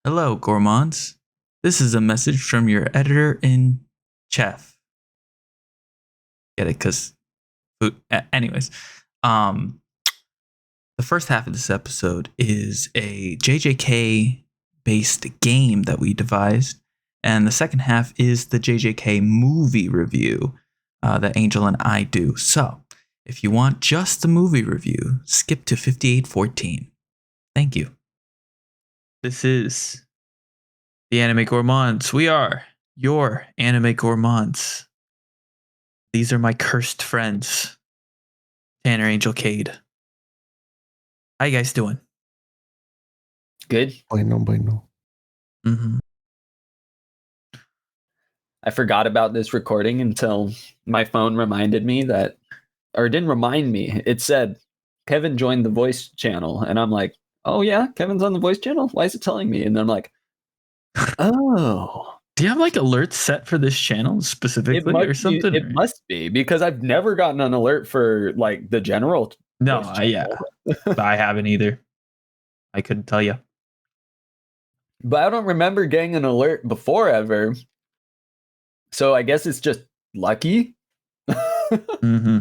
Hello, gourmands. This is a message from your editor-in-chief. Get it? Because, anyways, um, the first half of this episode is a JJK based game that we devised, and the second half is the JJK movie review that Angel and I do. So, if you want just the movie review, skip to 5814. Thank you. This is the Anime Gourmands. We are your Anime Gourmands. These are my cursed friends, Tanner, Angel, Cade. How you guys doing? Good. Bueno. Mm-hmm. I forgot about this recording until my phone reminded me that, or it didn't remind me. It said, Kevin joined the voice channel. And I'm like, oh yeah, Kevin's on the voice channel? Why is it telling me? And then I'm like, oh. Do you have like alerts set for this channel specifically or something? It must be, because I've never gotten an alert for like the general. No, I haven't either. I couldn't tell you. But I don't remember getting an alert before ever. So I guess it's just lucky. Mm-hmm.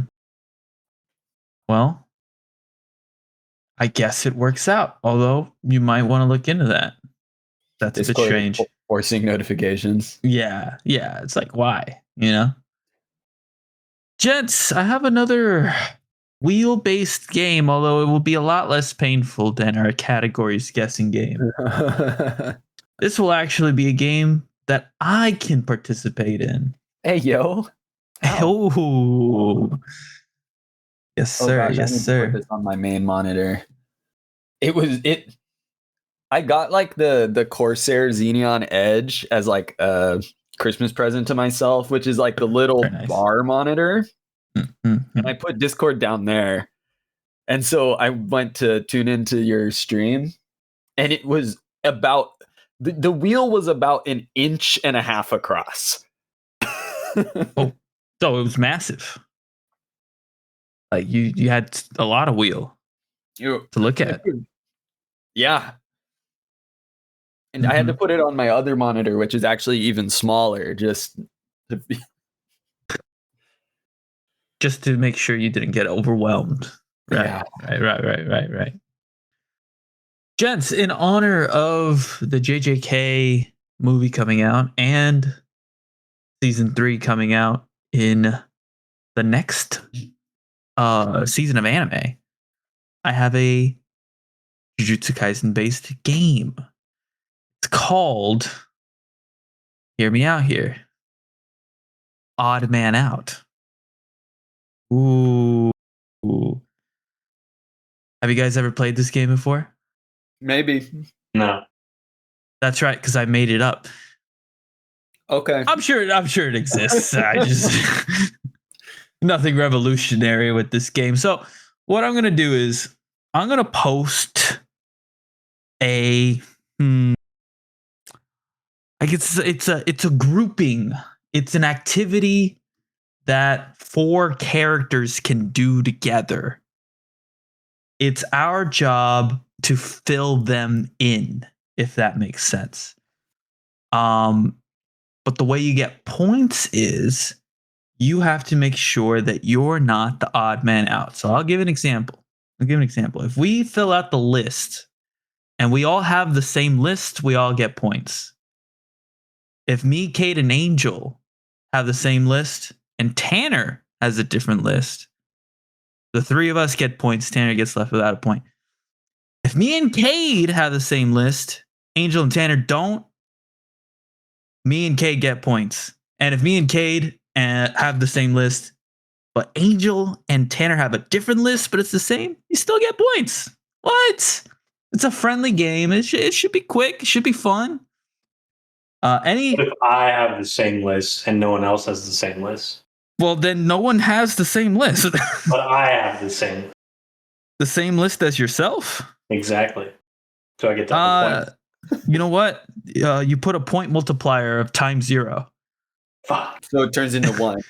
Well, I guess it works out. Although you might want to look into that. That's a bit strange. Forcing notifications. Yeah. It's like, why? You know? Gents, I have another wheel-based game, although it will be a lot less painful than our categories guessing game. This will actually be a game that I can participate in. Hey, yo. Oh. Yes, sir. Gosh, yes, sir. Put this on my main monitor. I got like the Corsair Xeneon Edge as like a Christmas present to myself, which is like the little bar monitor. Mm-hmm. And I put Discord down there. And so I went to tune into your stream, and it was about the wheel was about 1.5 inches across. Oh, so it was massive. Like you had a lot of wheel to look at. Yeah. And I had to put it on my other monitor, which is actually even smaller, just to make sure you didn't get overwhelmed. Right. Yeah. Right. Gents, in honor of the JJK movie coming out and season 3 coming out in the next season of anime, I have a Jujutsu Kaisen based game. It's called, hear me out here, Odd Man Out. Ooh. Have you guys ever played this game before? Maybe. No. That's right, because I made it up. Okay. I'm sure it exists. I just nothing revolutionary with this game. So what I'm gonna do is I'm gonna post a like it's a grouping. It's an activity that 4 characters can do together. It's our job to fill them in, if that makes sense. But the way you get points is you have to make sure that you're not the odd man out. So I'll give an example. If we fill out the list and we all have the same list, we all get points. If me, Kate, and Angel have the same list and Tanner has a different list, the 3 of us get points. Tanner gets left without a point. If me and Cade have the same list, Angel and Tanner don't, me and Cade get points. And if me and Cade have the same list, but Angel and Tanner have a different list, but it's the same, you still get points. What? It's a friendly game. It should be quick. It should be fun. What if I have the same list and no one else has the same list? Well, then no one has the same list. But I have the same. The same list as yourself? Exactly. So I get double points. You know what? You put a point multiplier of times 0. Fuck. So it turns into 1.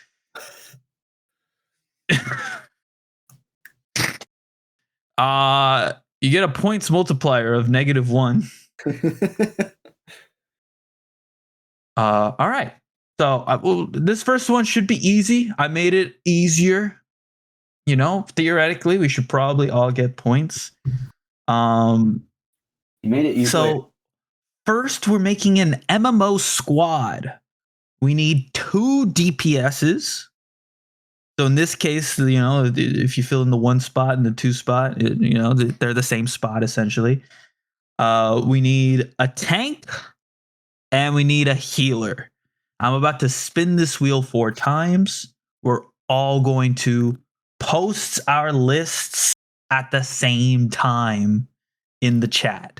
You get a points multiplier of -1. All right. So this first one should be easy. I made it easier. Theoretically, we should probably all get points. You made it easier. So first, we're making an MMO squad. We need 2 DPSs. So in this case, if you fill in the 1 spot and the 2 spot, they're the same spot essentially. We need a tank and we need a healer. I'm about to spin this wheel 4 times. We're all going to post our lists at the same time in the chat.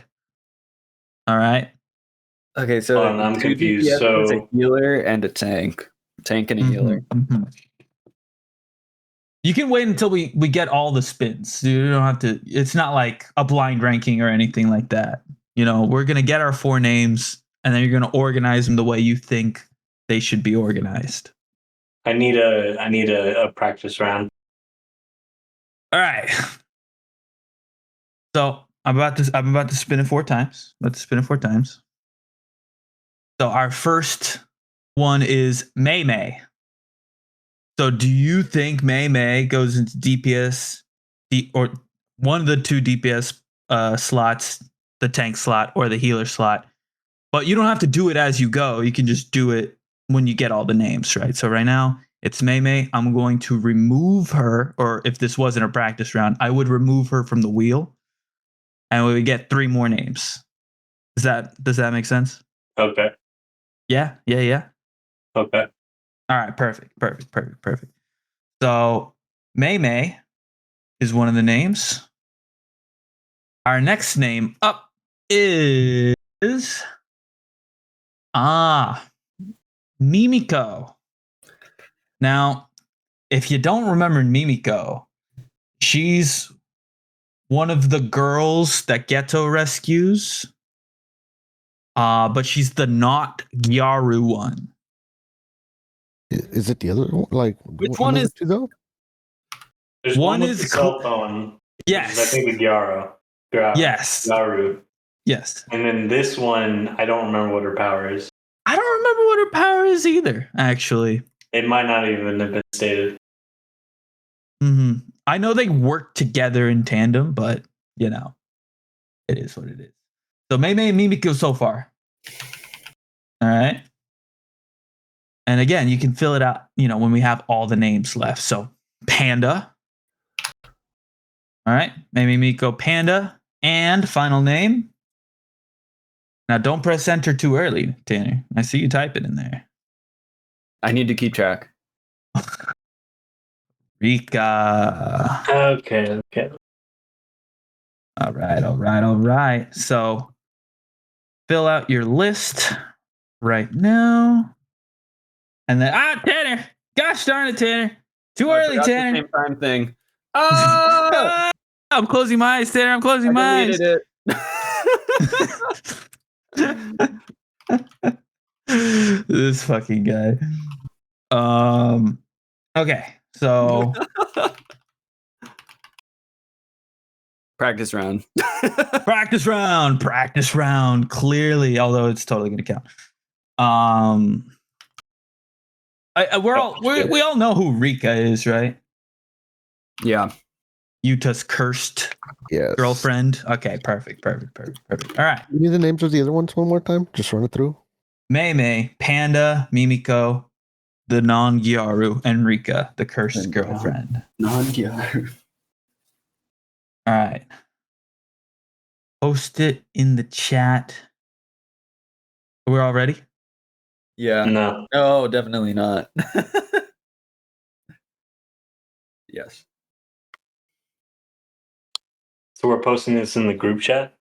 All right. Okay, so I'm confused. DPS So is a healer and a tank and a healer. Mm-hmm. You can wait until we get all the spins. You don't have to. It's not like a blind ranking or anything like that. We're gonna get our 4 names, and then you're gonna organize them the way you think they should be organized. I need a practice round. All right. So I'm about to spin it 4 times. So our first one is Mei Mei. So do you think Mei Mei goes into DPS or one of the 2 DPS slots, the tank slot or the healer slot? But you don't have to do it as you go. You can just do it when you get all the names, right? So right now it's Mei Mei. I'm going to remove her, or if this wasn't a practice round, I would remove her from the wheel, and we would get 3 more names. Does that make sense? Okay. Yeah. Okay. All right, perfect. So Mei Mei is one of the names. Our next name up is Mimiko. Now, if you don't remember Mimiko, she's one of the girls that Geto rescues. But she's the not Gyaru one. Is it the other one? Like, which one is 2 though? There's one with the cell phone. Yes. I think the Gyaro. Yes. Gyaru. Yes. And then this one, I don't remember what her power is. I don't remember what her power is either, actually. It might not even have been stated. Mm-hmm. I know they work together in tandem, but, it is what it is. So Mei Mei and Mimiko so far. All right. And again, you can fill it out, when we have all the names left. So Panda. All right. Mei Mei, Mimiko, Panda. And final name. Now, don't press enter too early, Tanner. I see you type it in there. I need to keep track. Rika. Okay. All right. So fill out your list right now. And then, Tanner. Gosh darn it, Tanner. Too early, Tanner. Same time thing. Oh! I'm closing my eyes, Tanner. I'm closing my eyes. It. This fucking guy. Okay, so practice round. Practice round. Clearly, although it's totally gonna count. We all know who Rika is, right? Yeah. Yuta's cursed girlfriend. Okay, perfect. All right. You need the names of the other ones one more time? Just run it through. Mei Mei, Panda, Mimiko, the non-Gyaru, and Rika, the cursed girlfriend. Non-Gyaru. All right. Post it in the chat. We're all ready? Yeah. No. Oh, definitely not. Yes. So we're posting this in the group chat?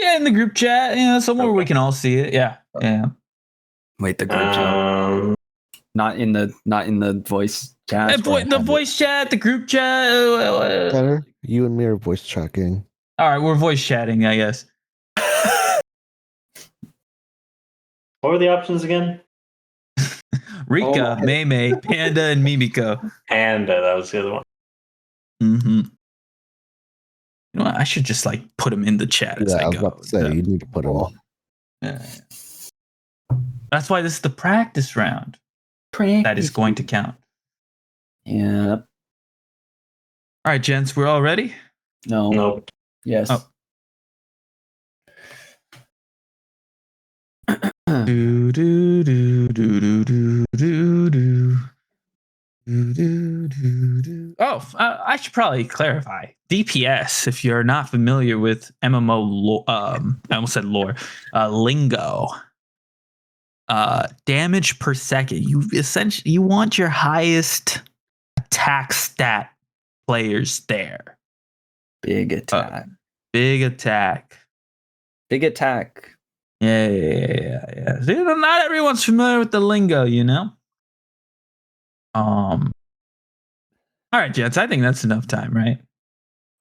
Yeah, in the group chat, somewhere we can all see it. Yeah. Wait, the group chat. Not in the voice chat. The voice chat, the group chat. Tanner, you and me are voice chatting. All right, we're voice chatting, I guess. What were the options again? Rika, Mei Mei, Panda, and Mimiko. Panda, that was the other one. Mm-hmm. You know what? I should just put them in the chat as I was go. about to say, you need to put them all. Yeah. That's why this is the practice round. That is going to count. Yeah. All right, gents, we're all ready? No. Nope. Yes. Oh. Do, do, do, do, do, do, do, do. Do, do, do, do. Oh, I should probably clarify. DPS, if you're not familiar with MMO, I almost said lore, lingo. Damage per second. You want your highest attack stat players there. Big attack. Big attack. Big attack. Yeah. See, not everyone's familiar with the lingo, you know. All right, gents. I think that's enough time, right?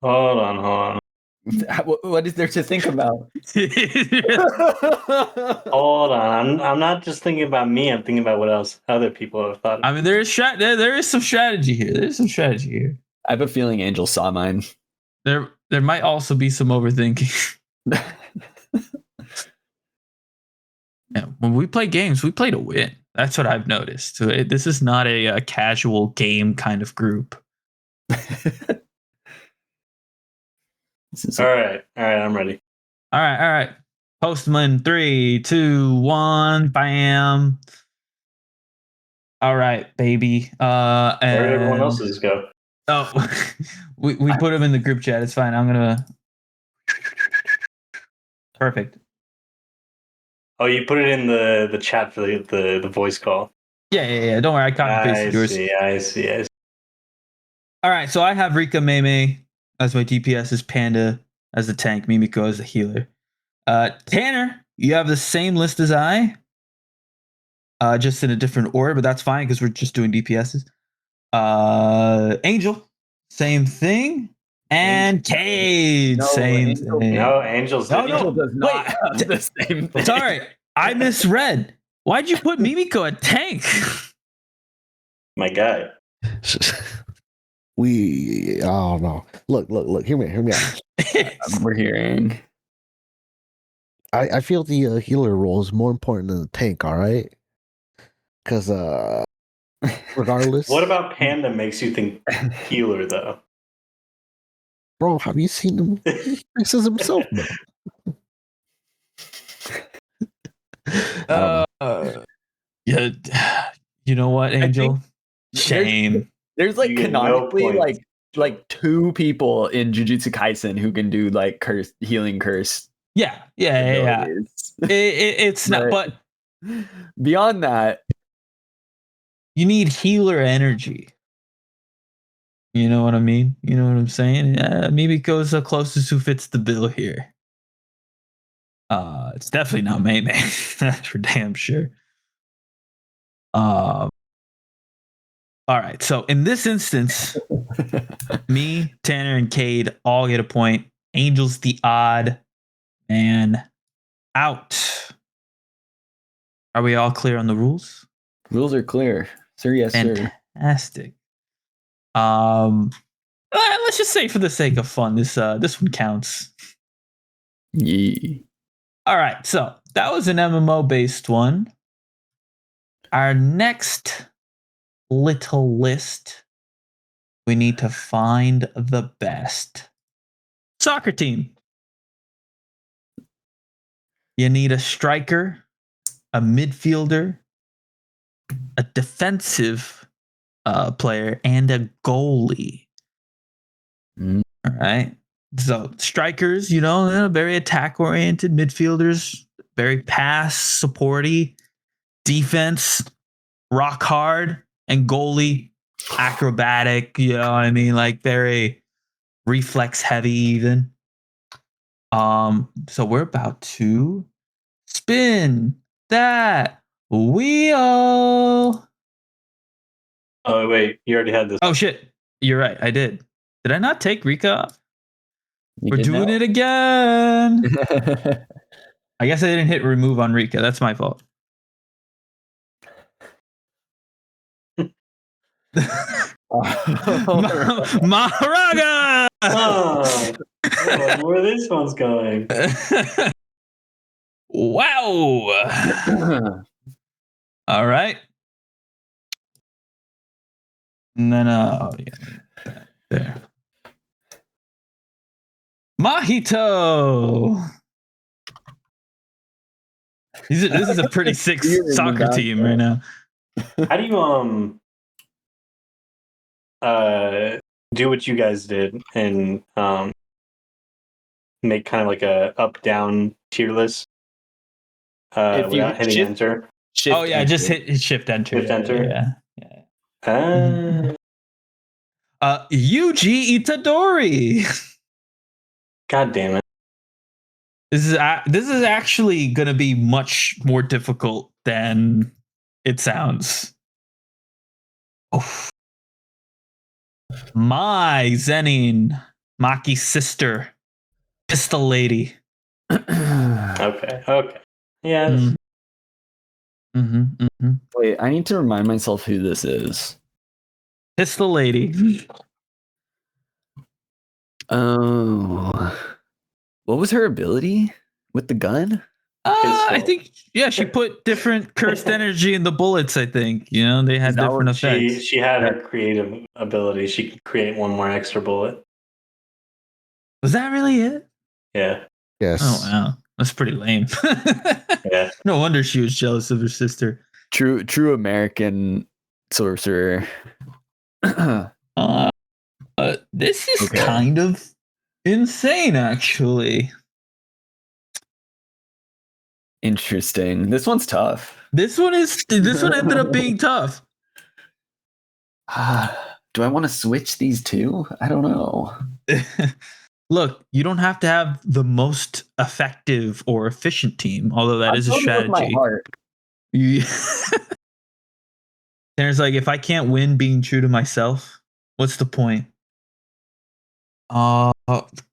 Hold on. What is there to think about? Hold on. I'm not just thinking about me. I'm thinking about what else other people have thought. I mean, there is some strategy here. There's some strategy here. I have a feeling Angel saw mine. There might also be some overthinking. Yeah, when we play games, we play to win. That's what I've noticed. So this is not a casual game kind of group. All right. I'm ready. All right. Postman, 3, 2, 1, bam. All right, baby. Where did everyone And else's go? oh, we put them in the group chat. It's fine. I'm gonna. Perfect. Oh, you put it in the chat for the voice call. Yeah. Don't worry, I copy pasted yours. I see. All right, so I have Rika Meme as my DPS, as Panda as the tank, Mimiko as the healer. Tanner, you have the same list as I, just in a different order, but that's fine because we're just doing DPSs. Angel, same thing. And Cade, No, same Angel- thing. No, Angels. No, Angel does not Wait. have the same thing. Sorry, I misread. Why'd you put Mimiko at tank? My guy. I don't know. Look. Hear me out. We're hearing. I feel the healer role is more important than the tank. All right, because regardless. What about Panda makes you think healer though? Bro, have you seen him? He fixes himself, bro. Yeah, you know what, Angel? Shame. There's like You get no canonically points. like 2 people in Jujutsu Kaisen who can do like healing curse. Yeah. abilities. It's not, but Beyond that, you need healer energy. You know what I mean? You know what I'm saying? Mimiko's the closest who fits the bill here. It's definitely not May. That's for damn sure. All right. So in this instance, me, Tanner, and Cade all get a point. Angel's the odd man out. Are we all clear on the rules? rules are clear. Sir, yes, sir. Fantastic. Let's just say for the sake of fun, this one counts. Yeah. All right, so that was an MMO based one. Our next little list, we need to find the best soccer team. You need a striker, a midfielder, a defensive player, and a goalie. Mm. All right. So strikers, very attack oriented. Midfielders, very pass supporty. Defense, rock hard, and goalie, acrobatic. You know what I mean? Like very reflex heavy, even. So we're about to spin that wheel. Oh wait, you already had this. Oh shit! You're right. I did. Did I not take Rika off? You We're did doing now? it again. I guess I didn't hit remove on Rika. That's my fault. Maharaga! Oh, where this one's going? Wow. All right. And then oh yeah, there. Mahito. This is a pretty sick Beer in the soccer team right now. How do you do what you guys did and make kind of like a up down tier list If you without hitting enter? Shift Oh yeah, enter. just hit shift enter. Shift enter? Yeah. Yuji Itadori. God damn it. This is actually going to be much more difficult than it sounds. Oh. My Zenin, Maki's sister, Pistol Lady. Okay. Yeah. Wait, I need to remind myself who this is. Pistol Lady. Oh. What was her ability with the gun? I think, yeah, she put different cursed energy in the bullets, I think. You know, they had different effects. She had her creative ability. She could create one more extra bullet. Was that really it? Yeah. Yes. Oh, wow. That's pretty lame. Yeah. No wonder she was jealous of her sister. True American sorcerer. This is kind of insane, actually. Interesting. This one's tough. This one ended up being tough. Do I want to switch these two? I don't know. Look, you don't have to have the most effective or efficient team, although that is a strategy. My heart. There's like, if I can't win being true to myself, what's the point? Oh,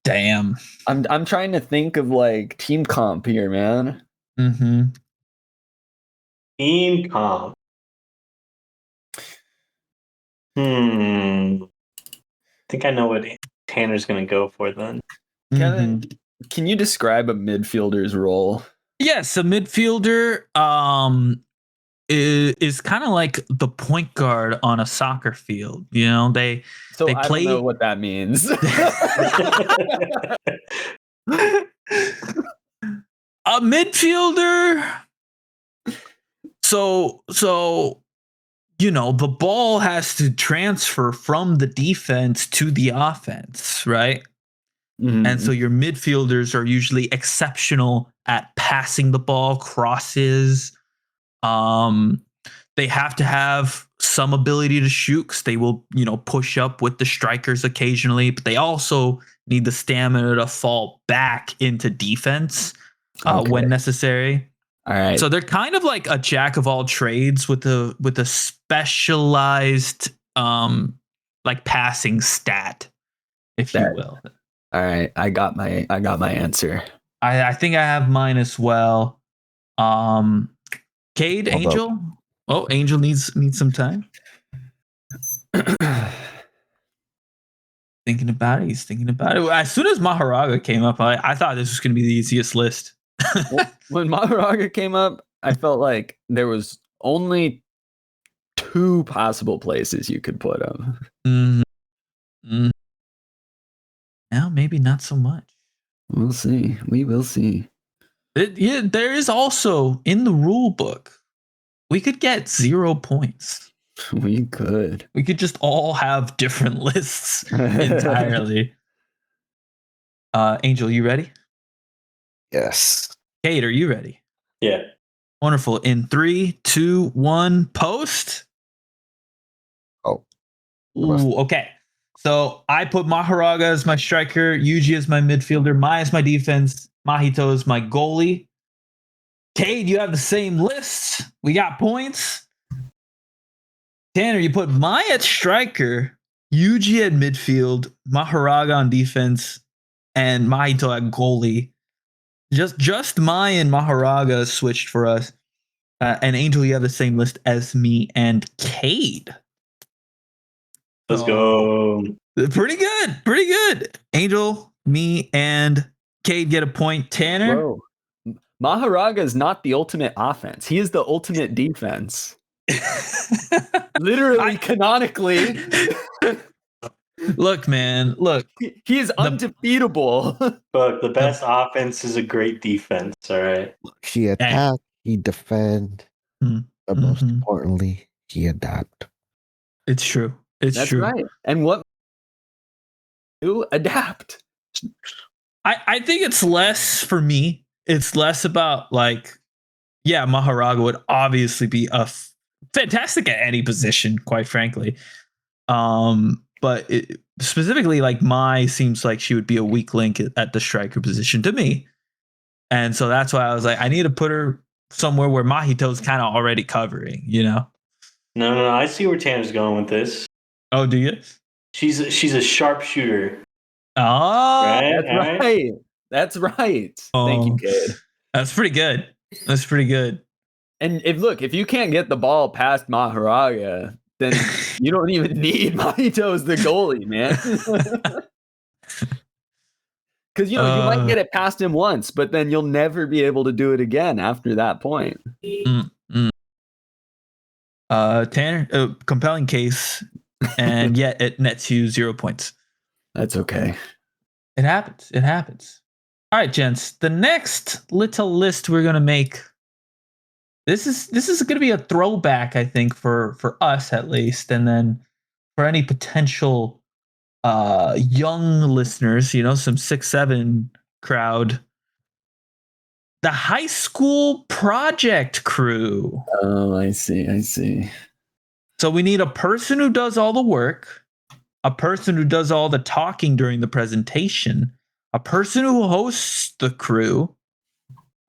damn. I'm trying to think of like team comp here, man. Mm-hmm. Team comp. I think I know what Tanner's going to go for then. Can you describe a midfielder's role? Yes, a midfielder is kind of like the point guard on a soccer field. You know, they play. I don't know what that means. A midfielder. So you know, the ball has to transfer from the defense to the offense, right? Mm-hmm. And so your midfielders are usually exceptional at passing the ball, crosses. They have to have some ability to shoot because they will, you know, push up with the strikers occasionally, but they also need the stamina to fall back into defense when necessary. All right. So they're kind of like a jack of all trades with a specialized like passing stat, if you will. All right, I got my answer. I think I have mine as well. Cade, Angel. Oh, Angel needs some time. Thinking about it. He's thinking about it. As soon as Maharaga came up, I thought this was going to be the easiest list. When Maharaga came up, I felt like there was only 2 possible places you could put him. Mm-hmm. Now maybe not so much. We'll see. We will see. There is also in the rule book, we could get 0 points. We could just all have different lists entirely. Angel, you ready? Yes. Kate, are you ready? Yeah. Wonderful. In 3, 2, 1, post. Oh. Ooh, okay. So I put Maharaga as my striker, Yuji as my midfielder, Mai as my defense, Mahito as my goalie. Cade, you have the same list. We got points. Tanner, you put Mai at striker, Yuji at midfield, Maharaga on defense, and Mahito at goalie. Just Mai and Maharaga switched for us. And Angel, you have the same list as me and Cade. Let's go. Pretty good. Angel, me, and Cade get a point. Tanner? Whoa. Maharaga is not the ultimate offense. He is the ultimate defense. Literally, canonically. Look, man. Look. He is undefeatable. Look, the best offense is a great defense. All right. He attack, he defend, but most importantly, he adapt. It's true. It's That's true. right. And what you adapt? I think it's less for me. It's less about like, yeah, Maharaga would obviously be fantastic at any position, quite frankly. But specifically, like Mai seems like she would be a weak link at the striker position to me, and so that's why I was like, I need to put her somewhere where Mahito's kind of already covering, you know? No. I see where Tanner's going with this. Oh, do you? She's a sharpshooter. Oh, Right? That's right. Thank you, kid. That's pretty good. That's pretty good. And if you can't get the ball past Maharaga, then you don't even need Mahito as the goalie, man. Because you might get it past him once, but then you'll never be able to do it again after that point. Tanner, compelling case, and yet it nets you 0 points. That's okay. It happens. It happens. All right, gents. The next little list we're gonna make. This is going to be a throwback, I think, for us at least, and then for any potential young listeners, some 6-7 crowd. The high school project crew. Oh, I see. So we need a person who does all the work, a person who does all the talking during the presentation, a person who hosts the crew.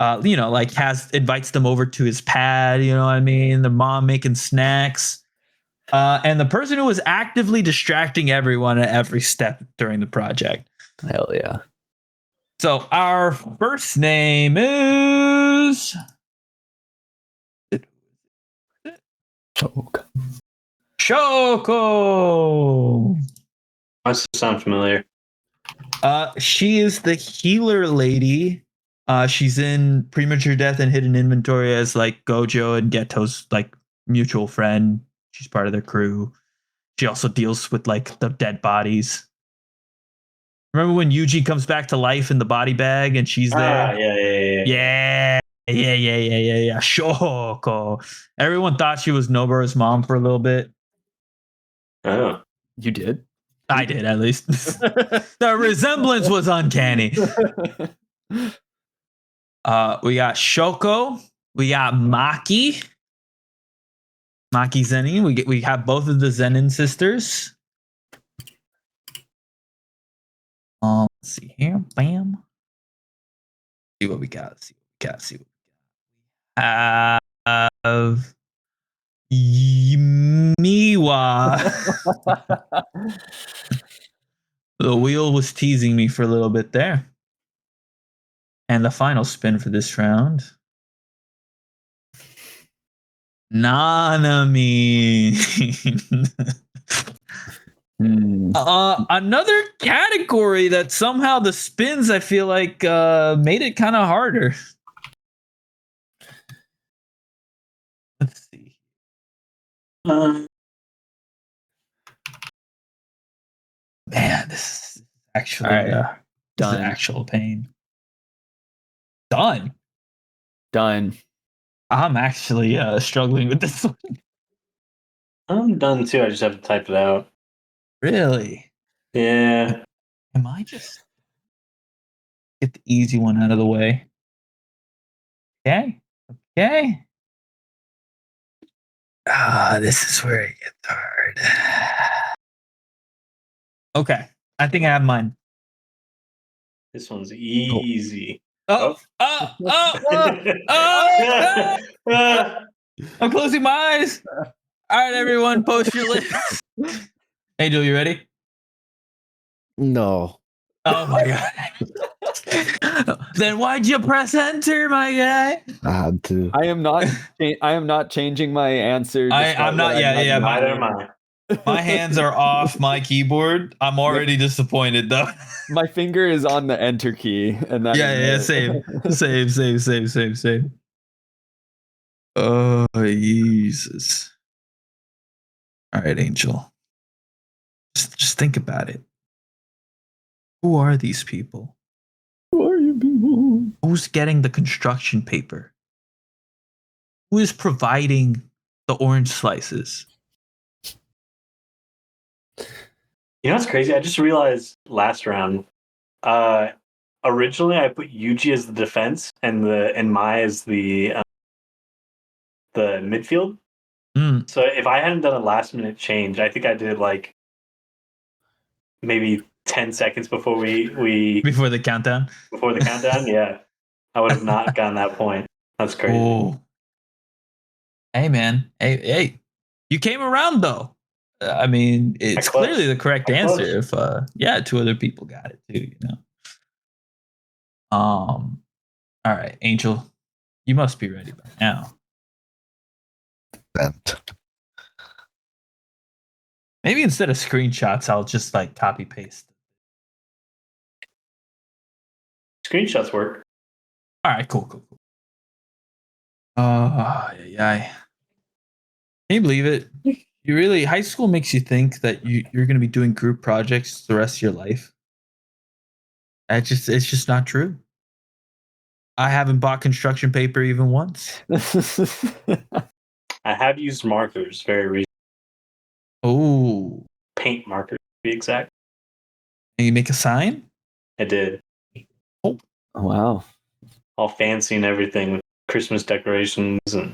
Like invites them over to his pad, you know what I mean? The mom making snacks. And the person who is actively distracting everyone at every step during the project. Hell yeah. So our first name is Shoko. Must sound familiar. She is the healer lady. She's in Premature Death and Hidden Inventory as like Gojo and Geto's like mutual friend. She's part of their crew. She also deals with like the dead bodies. Remember when Yuji comes back to life in the body bag and she's there? Yeah. Shoko. Everyone thought she was Noboru's mom for a little bit. Oh. You did? I did, at least. The resemblance was uncanny. We got Shoko. We got Maki. Maki Zenin. We have both of the Zenin sisters. Let's see here. Bam. See what we got. Have Miwa. The wheel was teasing me for a little bit there. And the final spin for this round. Nanami. Another category that somehow the spins, I feel like, made it kind of harder. Let's see. Man, this is actually done. An actual pain. Done. I'm actually struggling with this one. I'm done too. I just have to type it out. Really? Yeah. Am I just get the easy one out of the way? Okay. This is where it gets hard. Okay. I think I have mine. This one's easy. I'm closing my eyes. All right, everyone, post your list. Hey, Joe, you ready? No. Oh my god. Then why'd you press enter, my guy? I had to. I am not changing my answer. I'm not. Yeah. Neither am I. My hands are off my keyboard. I'm already disappointed though. My finger is on the enter key, and that Yeah, is same. it. Same. Oh, Jesus. All right, Angel. Just think about it. Who are these people? Who are you people? Who's getting the construction paper? Who is providing the orange slices? You know what's crazy? I just realized last round. Originally, I put Yuji as the defense and Mai as the midfield. Mm, So if I hadn't done a last minute change, I think I did like maybe 10 seconds before we before the countdown. before the countdown. Yeah, I would have not gotten that point. That's crazy. Oh. Hey, man. Hey. You came around though. I mean, it's close. clearly the correct I answer. close. If two other people got it too, you know. All right, Angel, you must be ready by now. Bent. Maybe instead of screenshots, I'll just like copy paste. Screenshots work. All right, cool. Yeah. Can you believe it? You really, high school makes you think that you're going to be doing group projects the rest of your life. It's just not true. I haven't bought construction paper even once. I have used markers very recently. Oh, Paint markers, to be exact. and you make a sign? I did. Wow. All fancy and everything with Christmas decorations and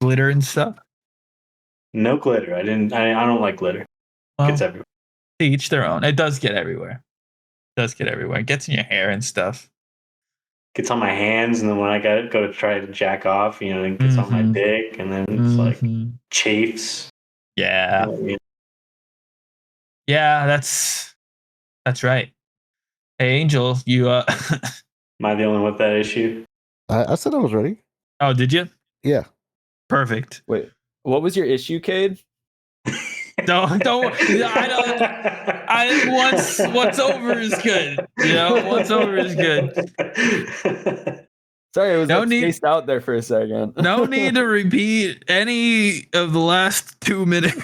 Glitter and stuff? no glitter. I don't like glitter. Well, Gets everywhere. to each their own. It does get everywhere. It gets in your hair and stuff. Gets on my hands, and then when I go to try to jack off, it gets on my dick, and then it's like chafes. Yeah. You know, Yeah, that's right. Hey, Angel, you Am I the only one with that issue? I said I was ready. Oh, did you? Yeah. Perfect. Wait, what was your issue, Cade? Don't. What's over is good. What's over is good. Sorry, it was No need- spaced out there for a second. No need to repeat any of the last 2 minutes.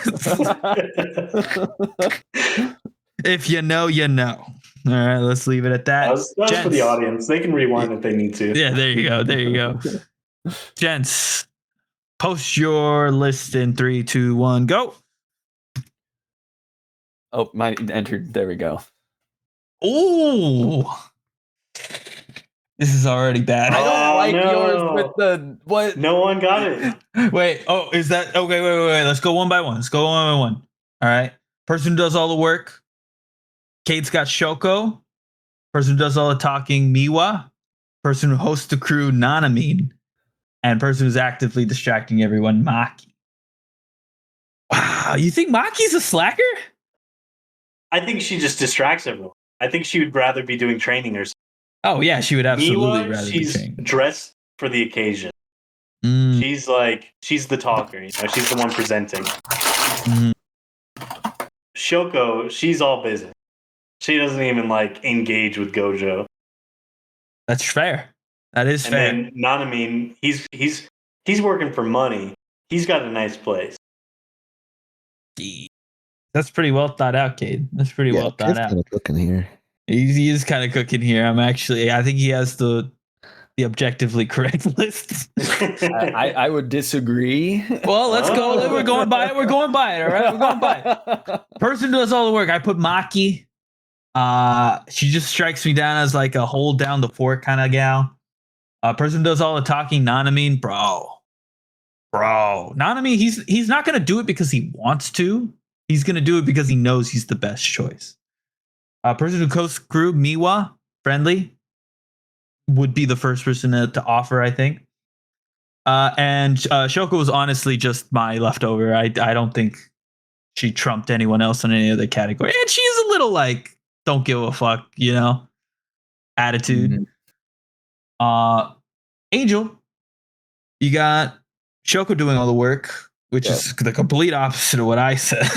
If you know, you know. All right, let's leave it at that. That was for the audience. They can rewind if they need to. Yeah, there you go. Gents, post your list in 3, 2, 1, go. Oh, mine entered. There we go. Ooh. This is already bad. I don't like no. yours with the what? No one got it. Wait. Oh, is that okay? Wait. Let's go one by one. All right. Person who does all the work. Kate's got Shoko. Person who does all the talking, Miwa. Person who hosts the crew, Nanamine. And person who's actively distracting everyone, Maki. Wow. You think Maki's a slacker? I think she just distracts everyone. I think she would rather be doing training or something. Oh, yeah. She would absolutely Miwa, rather be she's training. dressed for the occasion. Mm. She's the talker. She's the one presenting. Mm. Shoko, she's all business. She doesn't even engage with Gojo. That's fair. That is fair. And then Nanamine, he's working for money. He's got a nice place. That's pretty well thought out, Cade. That's pretty well thought out. Kind of cooking here. He is kind of cooking here. I think he has the objectively correct list. I would disagree. Well, let's go. We're going by it. All right, we're going by it. Person does all the work. I put Maki. She just strikes me down as like a hold down the fort kind of gal. Person does all the talking. Nanamine, bro. Nanamine, he's not gonna do it because he wants to. He's gonna do it because he knows he's the best choice. Person who coasts crew, Miwa, friendly, would be the first person to offer, I think. And Shoko was honestly just my leftover. I don't think she trumped anyone else in any other category. And she's a little don't give a fuck, attitude. Mm-hmm. Angel, you got Shoko doing all the work. which is the complete opposite of what I said.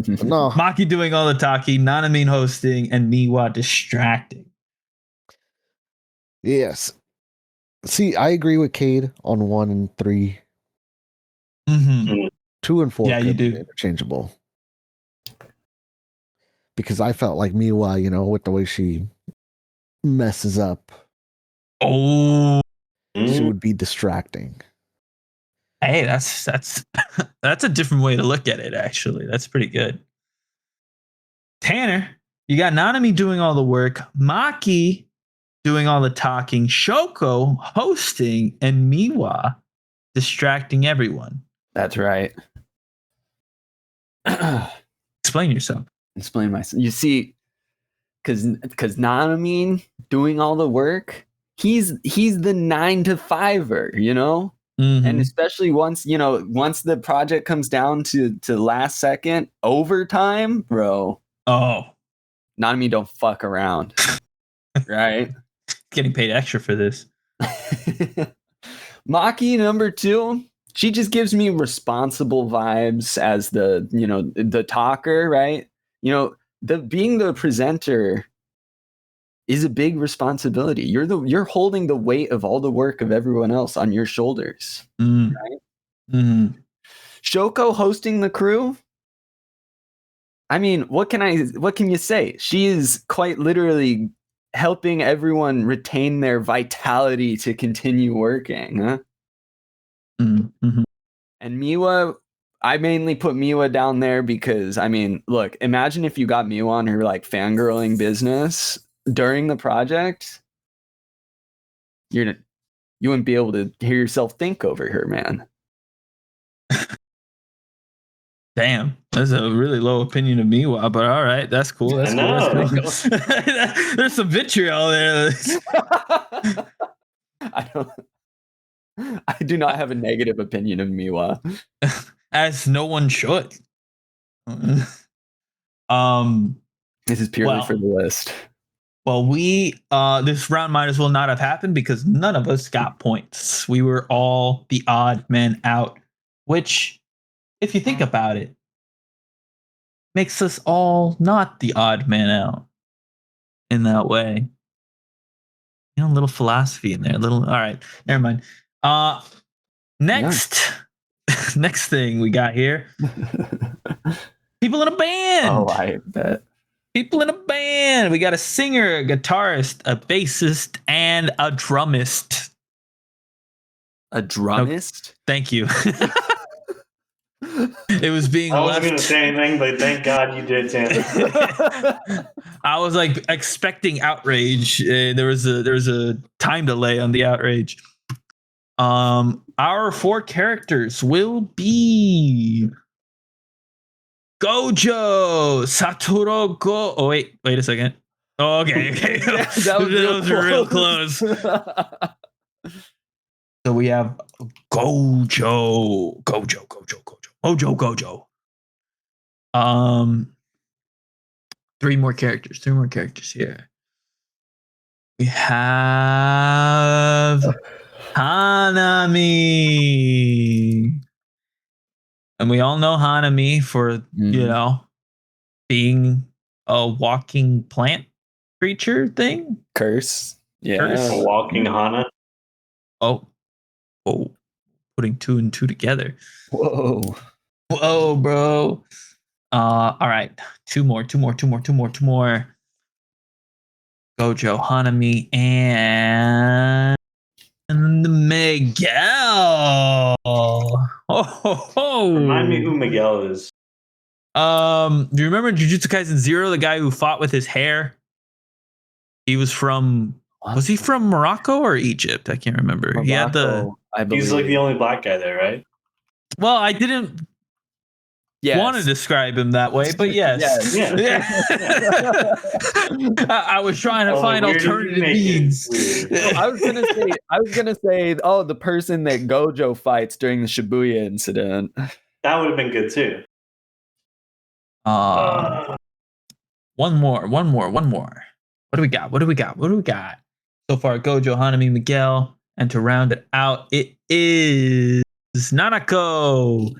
No. Maki doing all the talking, Nanamine hosting, and Miwa distracting. Yes. See, I agree with Cade on 1 and 3. Mm-hmm. 2 and 4 Yeah, you could be do. interchangeable. Because I felt like Miwa, you know, with the way she messes up, Oh, she would be distracting. hey, that's that's a different way to look at it. Actually, that's pretty good. Tanner, you got Nanami doing all the work, Maki doing all the talking, Shoko hosting, and Miwa distracting everyone. That's right. Explain yourself. Explain myself. You see, because Nanamine doing all the work, he's the 9 to 5er, you know. And especially once the project comes down to last second overtime, bro. Oh, Nanami don't fuck around, right? Getting paid extra for this. Maki number 2, she just gives me responsible vibes as the talker, right? Being the presenter is a big responsibility. You're holding the weight of all the work of everyone else on your shoulders, right? Shoko hosting the crew. I mean, what can you say? She is quite literally helping everyone retain their vitality to continue working, huh? Mm-hmm. And Miwa, I mainly put Miwa down there because, I mean, look, imagine if you got Miwa on her like fangirling business during the project. You wouldn't be able to hear yourself think over her, man. Damn, that's a really low opinion of Miwa, but all right, that's cool. That's cool. That's cool. There's some vitriol there. I do not have a negative opinion of Miwa. As no one should. This is purely for the list. Well, this round might as well not have happened because none of us got points. We were all the odd men out, which, if you think about it, makes us all not the odd man out in that way. You know, a little philosophy in there. All right, never mind. Next thing we got here. People in a band. Oh, I bet. People in a band. We got a singer, a guitarist, a bassist, and a drummist. A drummist? Thank you. It was being I left. wasn't going to say anything, but thank God you did, Tanner. I was like expecting outrage. There was a time delay on the outrage. Our 4 characters will be Gojo, Satoru Go. Oh wait a second. Oh, okay. That was real close. So we have Gojo. 3 more characters here. We have Hanami. And we all know Hanami for, being a walking plant creature thing. Curse. Yeah. Curse. A walking Hana. Oh, putting 2 and 2 together. Whoa, bro. All right. 2 more. Gojo, Hanami, and Miguel. Remind me who Miguel is. Do you remember Jujutsu Kaisen 0, the guy who fought with his hair? He was from... Was he from Morocco or Egypt? I can't remember. Morocco, he had the... He's like the only black guy there, right? Well, I didn't want to describe him that way, but yes. Yeah. I was trying to find alternative means. I was gonna say, oh, the person that Gojo fights during the Shibuya incident. That would have been good too. One more. What do we got? So far, Gojo, Hanami, Miguel, and to round it out, it is Nanako.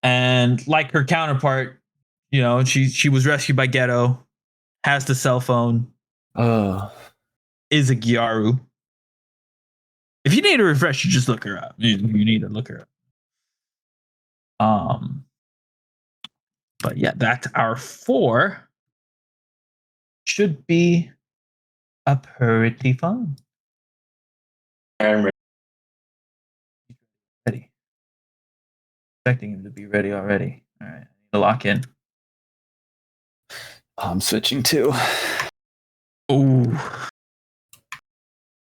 And like her counterpart, you know, she was rescued by Ghetto, has the cell phone, is a Gyaru. If you need a refresher, just look her up. You need to look her up. But yeah, that's our 4. Should be a pretty fun. I'm Ready. Expecting him to be ready already. All right, I need to lock in. I'm switching too. Oh,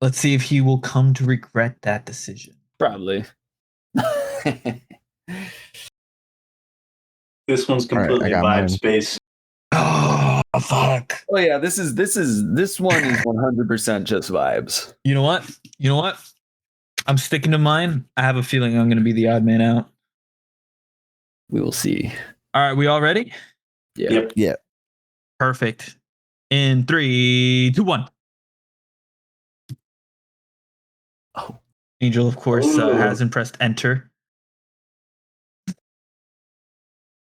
let's see if he will come to regret that decision. Probably. This one's completely vibe space. Oh fuck! Oh yeah, this one is 100% just vibes. You know what? I'm sticking to mine. I have a feeling I'm going to be the odd man out. We will see. All right, we all ready? Yeah. Yep. Yeah. Perfect. In 3, 2, 1. Oh. Angel, of course, hasn't pressed enter.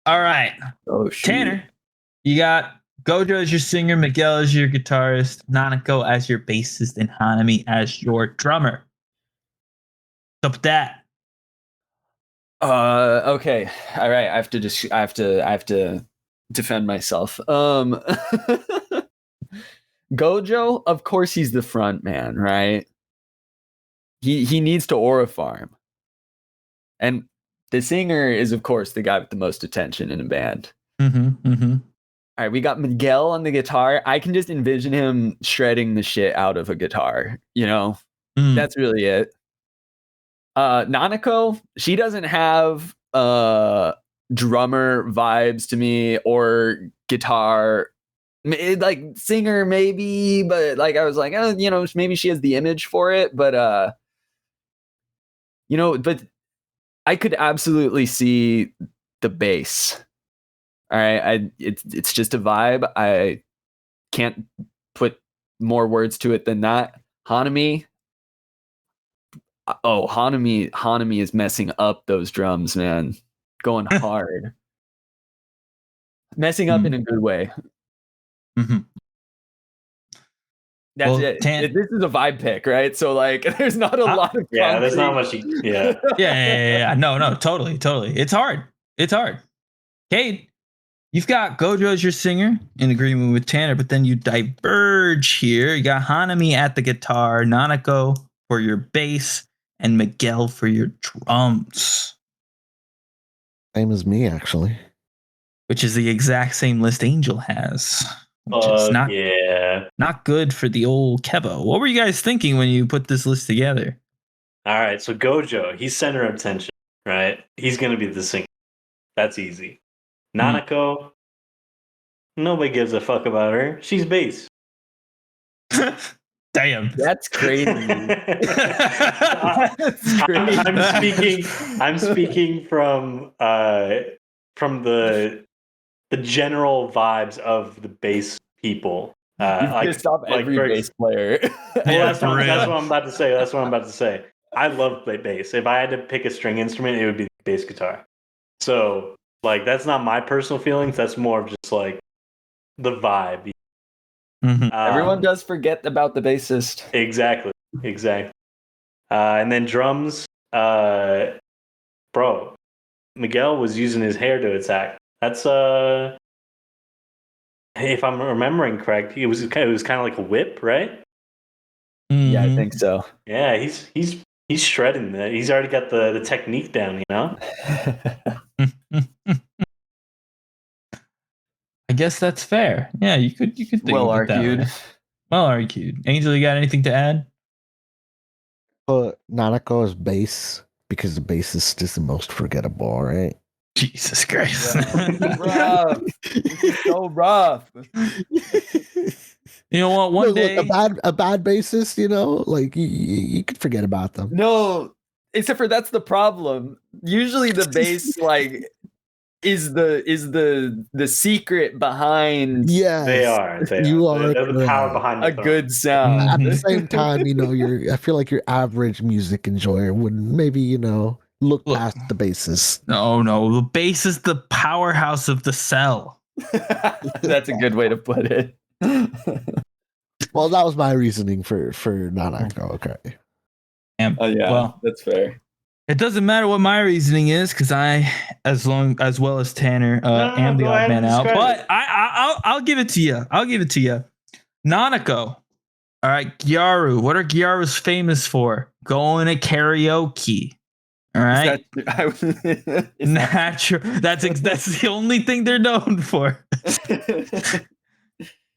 All right. Oh shit. Tanner, you got Gojo as your singer, Miguel as your guitarist, Nanako as your bassist, and Hanami as your drummer. What's up with that? Okay. All right. I have to defend myself. Gojo, of course he's the front man, right? He needs to aura farm. And the singer is, of course, the guy with the most attention in a band. Mm-hmm. All right, we got Miguel on the guitar. I can just envision him shredding the shit out of a guitar, you know? That's really it. Nanako, she doesn't have drummer vibes to me or guitar. Like singer maybe, but like I was like, you know, maybe she has the image for it, but you know, but I could absolutely see the bass. All right, it's just a vibe. I can't put more words to it than that. Hanami. Oh, Hanami is messing up those drums, man. Going hard. Messing up in a good way. Mm-hmm. That's it. This is a vibe pick, right? So like there's not a lot of yeah, there's not much yeah. No, totally. It's hard. Cade, you've got Gojo as your singer in agreement with Tanner, but then you diverge here. You got Hanami at the guitar, Nanako for your bass, and Miguel for your drums. Same as me, actually. Which is the exact same list Angel has. Which is not good for the old Kevo. What were you guys thinking when you put this list together? All right, so Gojo, he's center of attention, right? He's going to be the singer. That's easy. Nanako, nobody gives a fuck about her. She's bass. Damn. That's crazy. I'm speaking from the general vibes of the bass people. You've pissed off every bass player. That's what I'm about to say. I love bass. If I had to pick a string instrument, it would be bass guitar. So, like, that's not my personal feelings. That's more of just like the vibe. Mm-hmm. Everyone does forget about the bassist. Exactly. And then drums. Bro, Miguel was using his hair to attack. That's if I'm remembering correct, it was kind of like a whip, right? Yeah, I think so. Yeah, he's shredding that. He's already got the technique down, you know. I guess that's fair. Yeah, you could think well of it argued. That way. Well argued. Angel, you got anything to add? But Nanako is bass because the bassist is the most forgettable, right? Jesus Christ. Rough. This is so rough. You know what? One day a bad bassist, you know, like you could forget about them. No, except for that's the problem. Usually the bass like is the secret behind. Yeah, they are. They're the power behind a good sound. At the same time, you know, I feel like your average music enjoyer would maybe, you know, look Look. past the bases. No, the base is the powerhouse of the cell. That's a good way to put it. Well, that was my reasoning for Nanako. Okay. Oh yeah, Well, that's fair. it doesn't matter what my reasoning is because I, as well as Tanner, am the go odd ahead man and out. describe But it. I'll give it to you. Nanako. All right, Gyaru. What are Gyaru's famous for? Going to karaoke. All right. Natural. That's the only thing they're known for.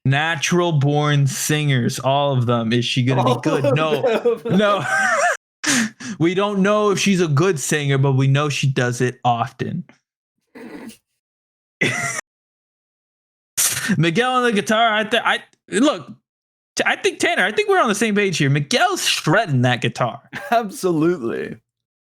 Natural born singers, all of them. Is she gonna be good? No. We don't know if she's a good singer, but we know she does it often. Miguel on the guitar. I think Tanner. I think we're on the same page here. Miguel's shredding that guitar. Absolutely.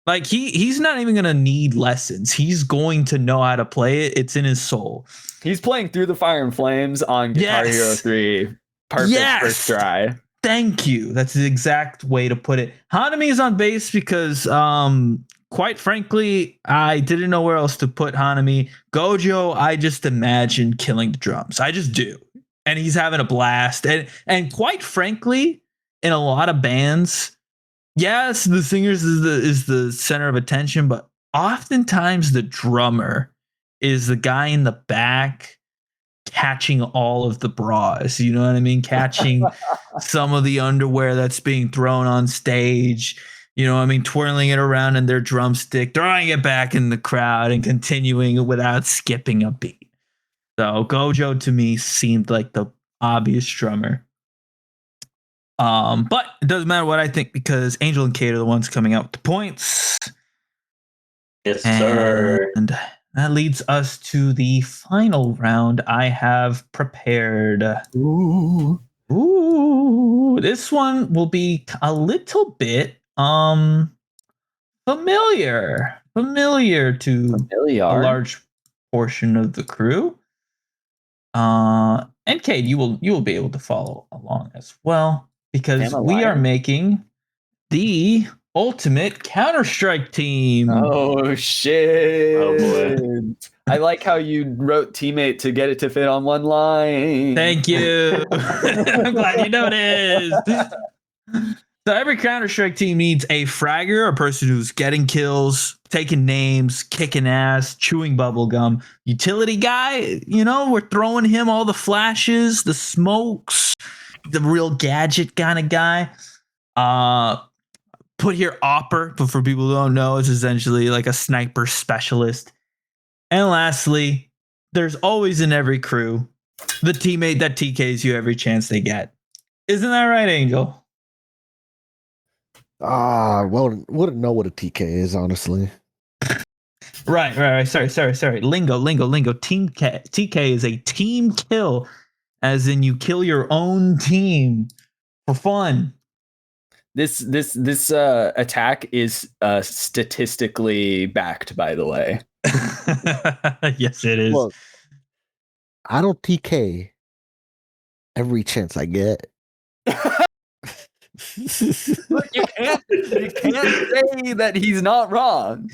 Like he's not even gonna need lessons. He's going to know how to play it. It's in his soul. He's playing Through the Fire and Flames on Guitar Hero 3. Perfect first try. Thank you. That's the exact way to put it. Hanami is on bass because, quite frankly, I didn't know where else to put Hanami. Gojo, I just imagine killing the drums. I just do. And he's having a blast. And quite frankly, in a lot of bands, yes, the singers is the center of attention, but oftentimes the drummer is the guy in the back catching all of the bras. You know what I mean? Catching some of the underwear that's being thrown on stage. You know what I mean? Twirling it around in their drumstick, throwing it back in the crowd and continuing without skipping a beat. So Gojo to me seemed like the obvious drummer. But it doesn't matter what I think because Angel and Kate are the ones coming out with the points. Yes, sir. And that leads us to the final round I have prepared. Ooh, this one will be a little bit familiar to a large portion of the crew. And Kate, you will be able to follow along as well because we are making the ultimate Counter-Strike team. Oh shit. Oh boy. I like how you wrote teammate to get it to fit on one line. Thank you. I'm glad you noticed. So every Counter-Strike team needs a fragger, a person who's getting kills, taking names, kicking ass, chewing bubblegum. Utility guy, you know, we're throwing him all the flashes, the smokes, the real gadget kind of guy. Put here Opper, but for people who don't know, it's essentially like a sniper specialist. And lastly, there's always in every crew the teammate that TKs you every chance they get. Isn't that right, Angel? Well, wouldn't know what a TK is, honestly. Right. Sorry. Lingo. TK is a team kill, as in you kill your own team for fun. This attack is statistically backed, by the way. Yes, it is. Look, I don't TK every chance I get. Look, you can't say that he's not wrong.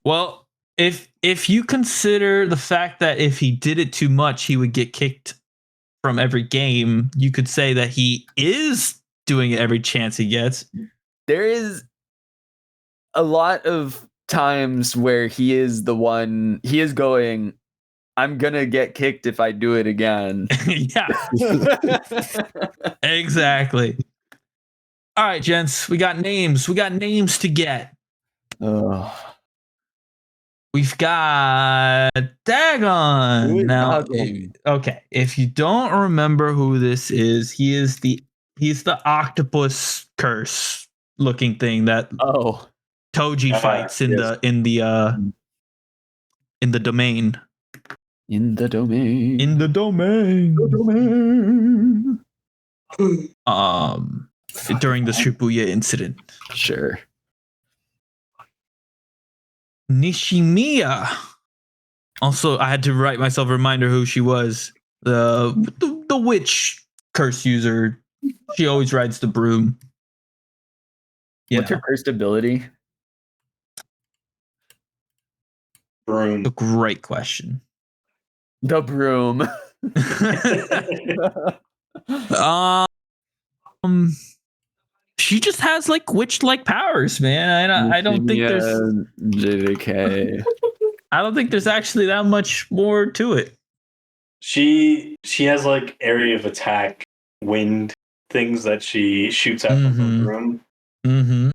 Well, if you consider the fact that if he did it too much, he would get kicked from every game, you could say that he is doing it every chance he gets. There is a lot of times where he is going, I'm gonna get kicked if I do it again. Yeah. Exactly. All right, gents, we got names to get. We've got Dagon. Now, okay, if you don't remember who this is, he's the octopus curse looking thing that Toji fights in the domain. In the domain. During the Shibuya incident. Sure. Nishimiya. Also, I had to write myself a reminder who she was. The witch curse user. She always rides the broom. What's her cursed ability? Broom. A great question. The broom. She just has like witch-like powers, man. I don't think there's JJK. I don't think there's actually that much more to it. She has like area of attack wind things that she shoots out from her broom. Mm-hmm.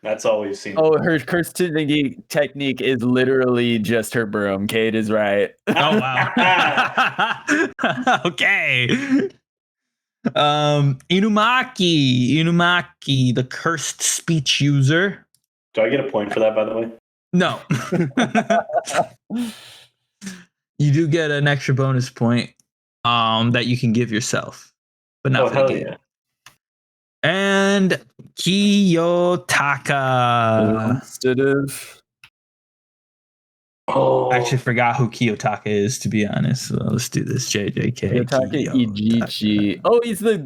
That's all we've seen. Oh, her curse technique is literally just her broom. Kate is right. Oh wow. Okay. Inumaki, the cursed speech user. Do I get a point for that, by the way? No. You do get an extra bonus point that you can give yourself, but not for the game. Yeah. And Kiyotaka. Instead of Oh, I actually forgot who Kiyotaka is, to be honest. So let's do this. JJK. Kiyotaka Ijichi. Oh, he's the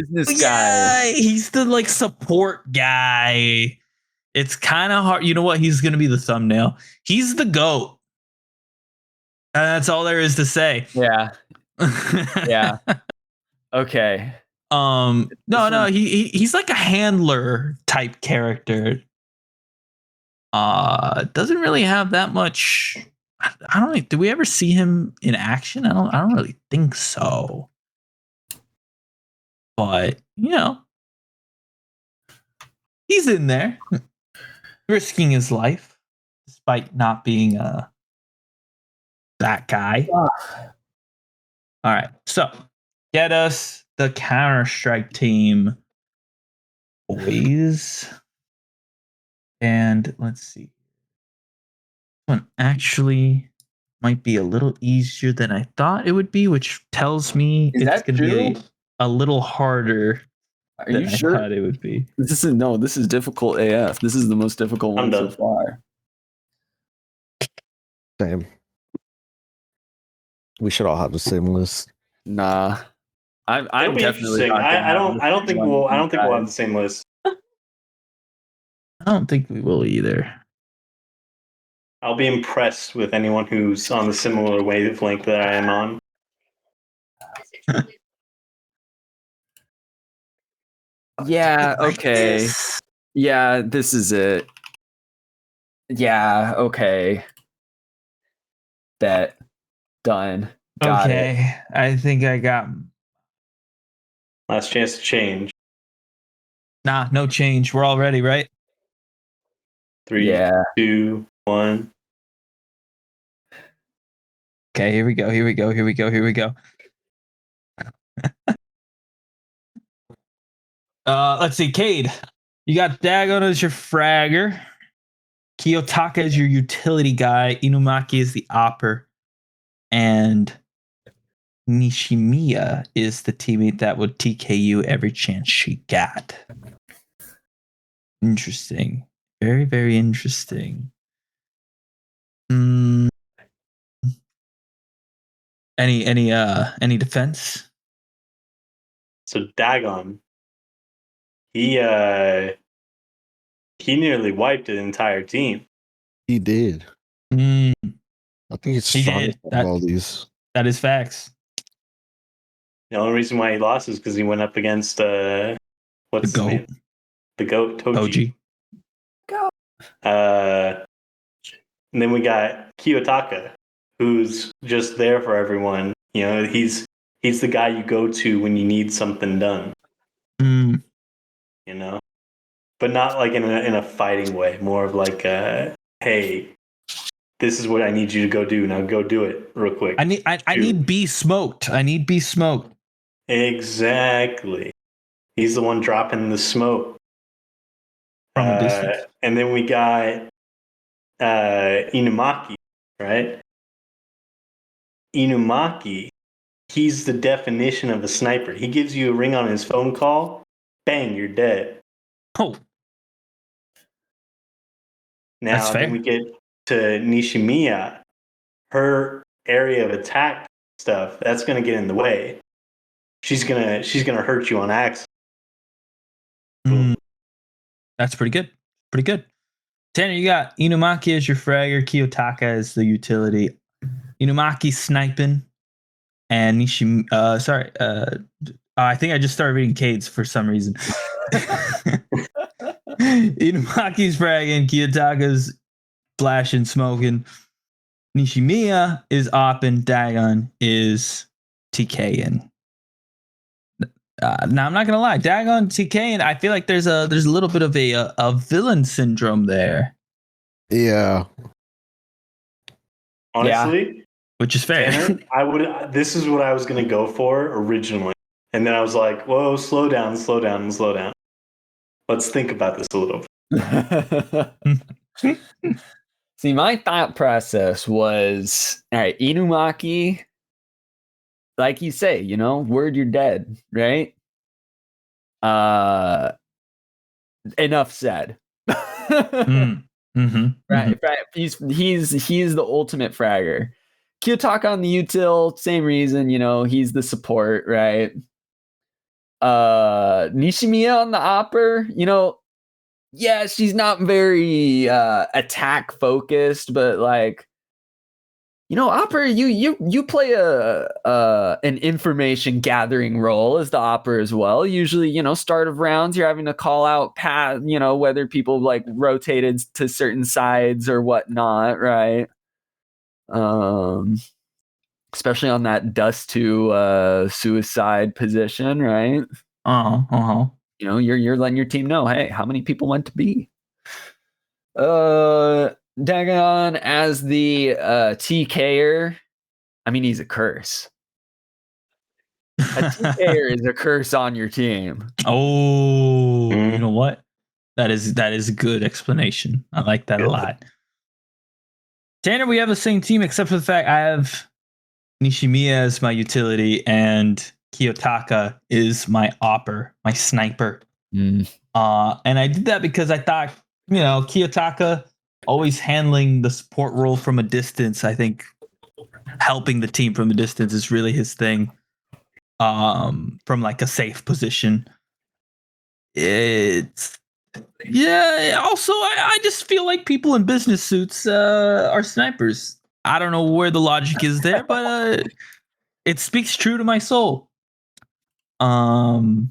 business guy. He's the like support guy. It's kind of hard. You know what? He's gonna be the thumbnail. He's the GOAT. And that's all there is to say. Yeah. Yeah. Okay. No, he's like a handler type character. Doesn't really have that much. I don't know. Do we ever see him in action? I don't really think so. But you know, he's in there, risking his life, despite not being that guy. All right, so get us the Counter-Strike team, boys. And let's see. This one actually might be a little easier than I thought it would be, which tells me it's going to be a little harder than I thought it would be. This is difficult AF. This is the most difficult one so far. Same. We should all have the same list. Nah. I'm definitely I don't think we'll have the same list. I don't think we will either. I'll be impressed with anyone who's on the similar wavelength that I am on. Yeah, okay. Yeah, this is it. Yeah, okay. Bet. Done. Got it. I think I got... Last chance to change. Nah, no change. We're all ready, right? 3, 2, 1. Okay, here we go. Let's see, Cade. You got Dagon as your fragger. Kiyotaka is your utility guy. Inumaki is the opper. And Nishimiya is the teammate that would TKU every chance she got. Interesting. Very, very interesting. Any defense? So Dagon, he nearly wiped an entire team. He did. I think he's strong of all these. That is facts. The only reason why he lost is because he went up against what's the his name? The GOAT, Toji. And then we got Kiyotaka, who's just there for everyone. You know, he's the guy you go to when you need something done. You know, but not like in a fighting way. More of like, hey, this is what I need you to go do. Now go do it real quick. I need be smoked. Exactly. He's the one dropping the smoke from a distance. And then we got Inumaki, right? Inumaki, he's the definition of a sniper. He gives you a ring on his phone call, bang, you're dead. Oh. Now then we get to Nishimiya. Her area of attack stuff, that's gonna get in the way. She's gonna hurt you on accident. That's pretty good. Tanner, you got Inumaki as your fragger, Kiyotaka as the utility. Inumaki sniping, and I think I just started reading Cades for some reason. Inumaki's fragging, Kiyotaka's flashing, smoking. Nishimiya is opping, Dagon is TKing. Now I'm not gonna lie, Dagon TKing. I feel like there's a little bit of a villain syndrome there, Yeah. Honestly, which is fair. Tanner, this is what I was gonna go for originally, and then I was like, "Whoa, slow down. Let's think about this a little bit." See, my thought process was, all right, Inumaki, like you say, word you're dead, right? Enough said. Right. He's the ultimate fragger. Kiyotaka on the util, same reason, he's the support, right? Nishimiya on the opper, yeah, she's not very attack focused, but like, opper, you play an information gathering role as the opper as well. Usually, start of rounds, you're having to call out path, whether people like rotated to certain sides or whatnot, right? Especially on that dust to suicide position, right? You're letting your team know, hey, how many people went to B? Dagon as the TKer. I mean, he's a curse. A TKer is a curse on your team. Oh, you know what? That is a good explanation. I like that a lot. Tanner, we have the same team except for the fact I have Nishimiya as my utility and Kiyotaka is my opper, my sniper. And I did that because I thought, Kiyotaka always handling the support role from a distance. I think helping the team from a distance is really his thing. From like a safe position. Also, I just feel like people in business suits are snipers. I don't know where the logic is there, but it speaks true to my soul. And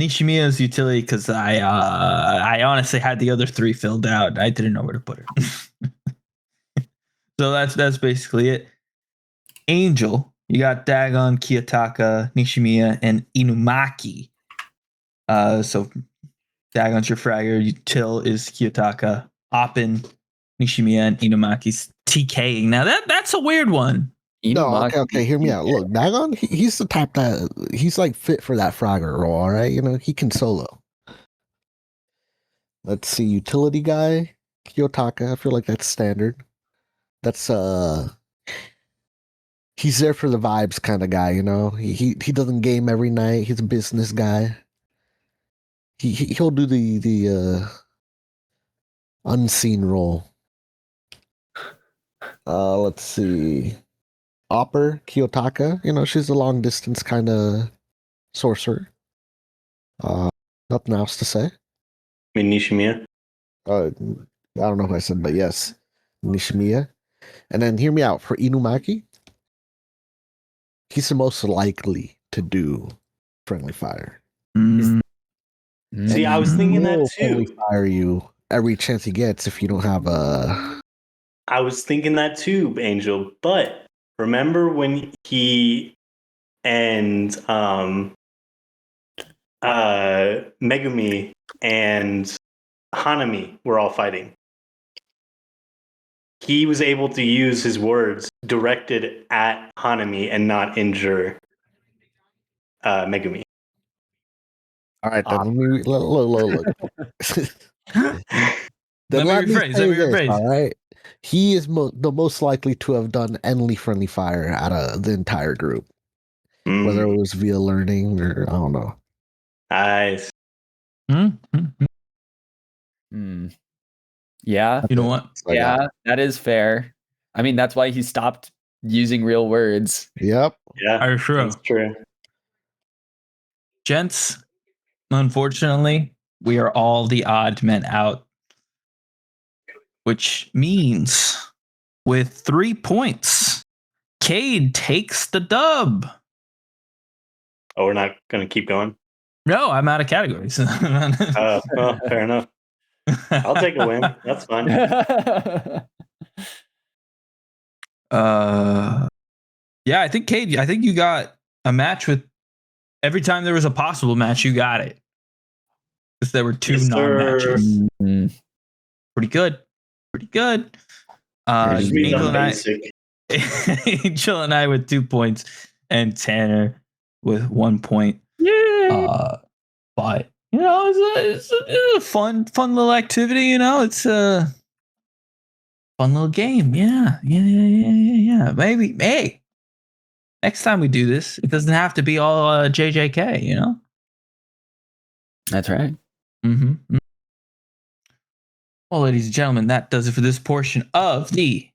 Nishimiya's utility because I honestly had the other three filled out. I didn't know where to put it. So that's basically it. Angel, you got Dagon, Kiyotaka, Nishimiya, and Inumaki. So Dagon's your fragger, util is Kiyotaka, Oppin, Nishimiya, and Inumaki's TKing. Now that's a weird one. No, okay, hear me out. Look, Dagon, he's the type that he's like fit for that fragger role, all right? He can solo. Let's see, utility guy, Kiyotaka. I feel like that's standard. That's he's there for the vibes kind of guy, He doesn't game every night. He's a business guy. He'll do the unseen role. Let's see. Opper, Kiyotaka, she's a long distance kind of sorcerer. Nothing else to say. I mean, Nishimiya. I don't know who I said, but yes, Nishimiya. And then hear me out for Inumaki. He's the most likely to do friendly fire. See, I was thinking that too. Friendly fire you every chance he gets if you don't have a. I was thinking that too, Angel. But remember when he and Megumi and Hanami were all fighting? He was able to use his words directed at Hanami and not injure Megumi. All right, then let me look. Let me rephrase. All right, he is the most likely to have done any friendly fire out of the entire group, whether it was via learning or I don't know. Nice. Yeah. You know what? Yeah, that is fair. I mean, that's why he stopped using real words. Yep. Yeah, true. That's true. Gents, unfortunately, we are all the odd men out. which means with 3 points, Cade takes the dub. Oh, we're not going to keep going? No, I'm out of categories. Well, fair enough. I'll take a win. That's fine. Yeah, I think Cade, I think you got a match with every time there was a possible match, you got it. Because there were 2 Yes, non-matches. Mm, Pretty good. Pretty good. Just means Angel I'm and basic. Angel and I with 2 points, and Tanner with 1 point. yeah. But you know, it's a fun little activity. You know, it's a fun little game. Yeah. Maybe, hey, next time we do this, it doesn't have to be all JJK. You know. That's right. Mm-hmm. Well, ladies and gentlemen, that does it for this portion of the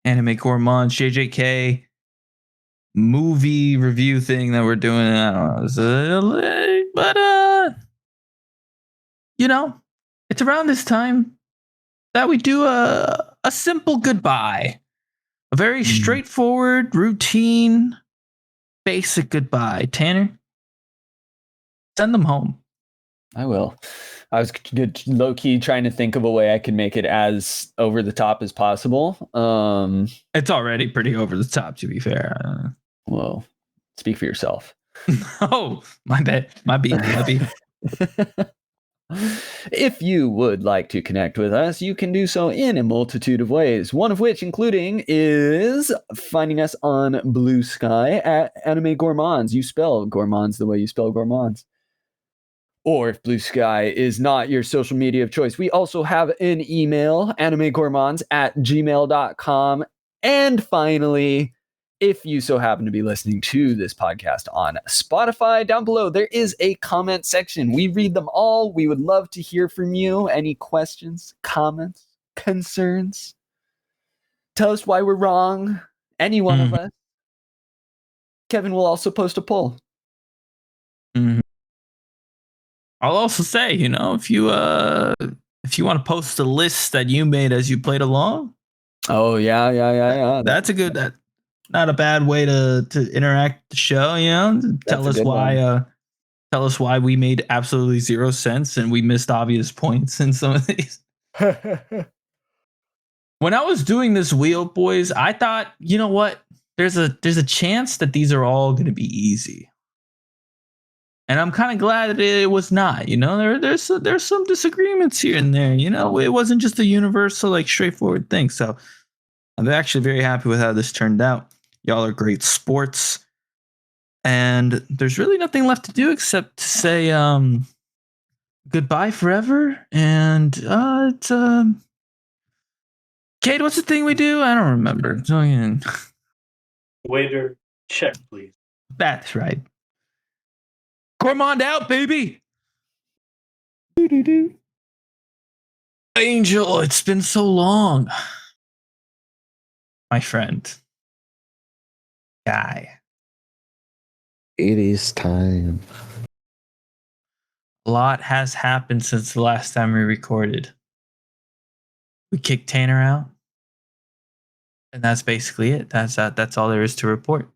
Anime Gourmand JJK movie review thing that we're doing. I don't know, but you know, it's around this time that we do a simple goodbye, a very straightforward, routine, basic goodbye. Tanner, send them home. I will. I was low key trying to think of a way I could make it as over the top as possible. It's already pretty over the top, to be fair. Well, speak for yourself. Oh, my bad. My beat. If you would like to connect with us, you can do so in a multitude of ways. One of which including is finding us on Blue Sky at Anime Gourmands. You spell gourmands the way you spell gourmands. Or if Blue Sky is not your social media of choice, we also have an email, animegourmands@gmail.com. And finally, if you so happen to be listening to this podcast on Spotify, down below, there is a comment section. We read them all. We would love to hear from you. Any questions, comments, concerns? Tell us why we're wrong. Any one of us. Kevin will also post a poll. Mm-hmm. I'll also say, you know, if you want to post a list that you made as you played along. Oh, yeah. That's a good, not a bad way to interact with the show, you know. Tell us why we made absolutely 0 sense and we missed obvious points in some of these. When I was doing this wheel, boys, I thought, you know what? There's a chance that these are all going to be easy. And I'm kind of glad that it was not. You know, there's some disagreements here and there. You know, it wasn't just a universal, like, straightforward thing. So I'm actually very happy with how this turned out. Y'all are great sports. And there's really nothing left to do except to say goodbye forever. And it's Kate, what's the thing we do? I don't remember. Waiter, check, please. That's right. Gourmand out, baby. Doo-doo-doo. Angel, it's been so long. My friend. Guy. It is time. A lot has happened since the last time we recorded. We kicked Tanner out. And that's basically it. That's all there is to report.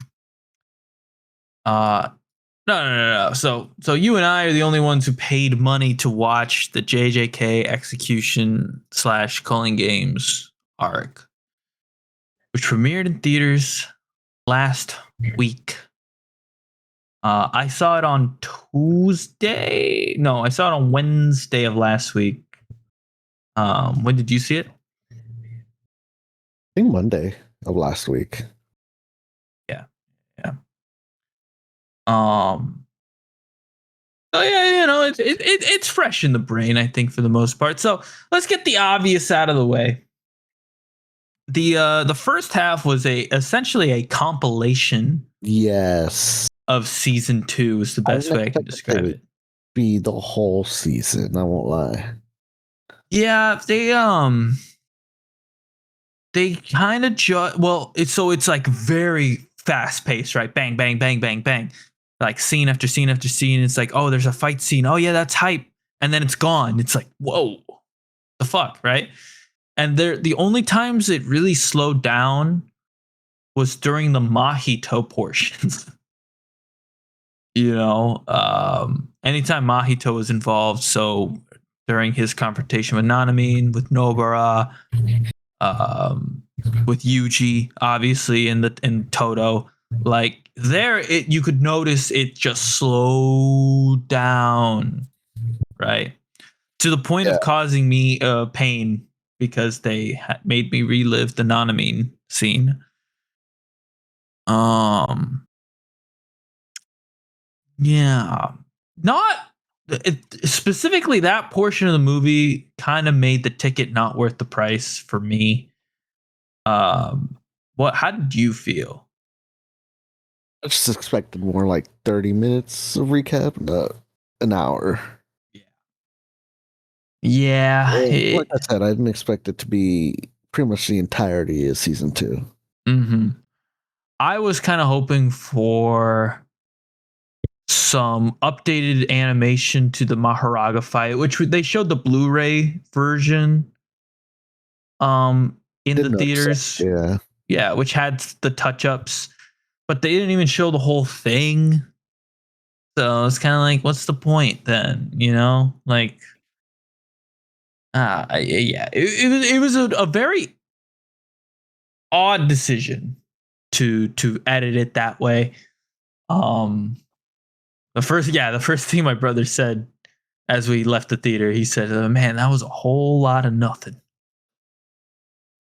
No. So you and I are the only ones who paid money to watch the JJK execution / Culling Games arc, which premiered in theaters last week. I saw it on Tuesday. No, I saw it on Wednesday of last week. When did you see it? I think Monday of last week. Yeah. Oh yeah, you know, it's fresh in the brain, I think, for the most part. So let's get the obvious out of the way. The first half was essentially a compilation. Yes. Of season 2 is the best way I can describe it. Be the whole season, I won't lie. Yeah, they kind of it's like very fast paced, right? Bang, bang, bang, bang, bang. Like scene after scene after scene. It's like, oh, there's a fight scene. Oh yeah, that's hype. And then it's gone. It's like, whoa, the fuck, right? And the only times it really slowed down was during the Mahito portions. Anytime Mahito was involved, so during his confrontation with Nanamine, with Nobara, with Yuji, obviously, in Toto, like there, you could notice it just slowed down, right, to the point of causing me pain because they made me relive the Nanamine scene. Yeah, not specifically that portion of the movie kind of made the ticket not worth the price for me. How did you feel? I just expected more like 30 minutes of recap, not an hour. Yeah. Like I said, I didn't expect it to be pretty much the entirety of season 2. Mm-hmm. I was kind of hoping for some updated animation to the Maharaga fight, which they showed the Blu-ray version in the theaters. Yeah, which had the touch-ups, but they didn't even show the whole thing. So it's kind of like, what's the point then? Like, it was a very odd decision to edit it that way. The first thing my brother said as we left the theater, he said, "Man, that was a whole lot of nothing."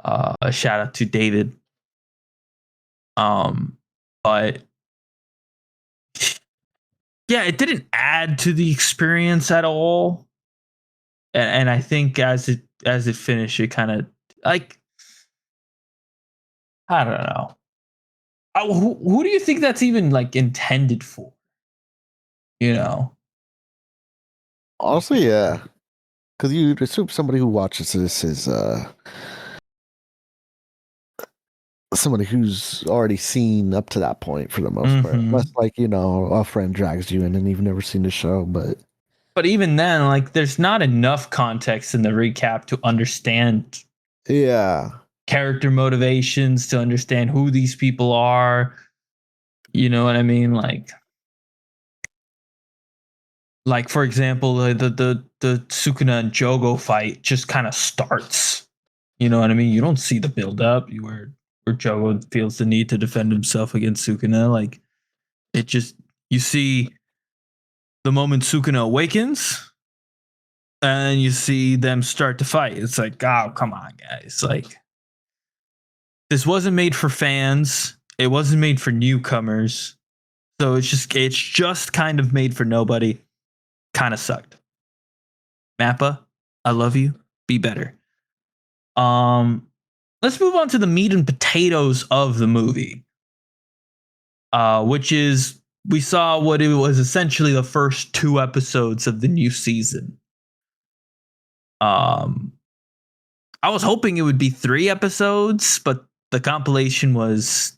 A shout out to David. But yeah, it didn't add to the experience at all. And I think as it finished, it kind of like, I don't know. Who do you think that's even like intended for? Honestly, yeah. Because you'd assume somebody who watches this is somebody who's already seen up to that point for the most part. Unless, like, a friend drags you in and you've never seen the show. But even then, like, there's not enough context in the recap to understand character motivations, to understand who these people are. You know what I mean? Like for example, the Sukuna and Jogo fight just kind of starts. You know what I mean? You don't see the build up where Jogo feels the need to defend himself against Sukuna. Like, it just, you see the moment Sukuna awakens and you see them start to fight. It's like, oh, come on, guys. Like, this wasn't made for fans. It wasn't made for newcomers. So it's just kind of made for nobody. Kind of sucked. Mappa, I love you. Be better. Let's move on to the meat and potatoes of the movie. Which is, we saw what it was essentially the first 2 episodes of the new season. I was hoping it would be 3 episodes, but the compilation was,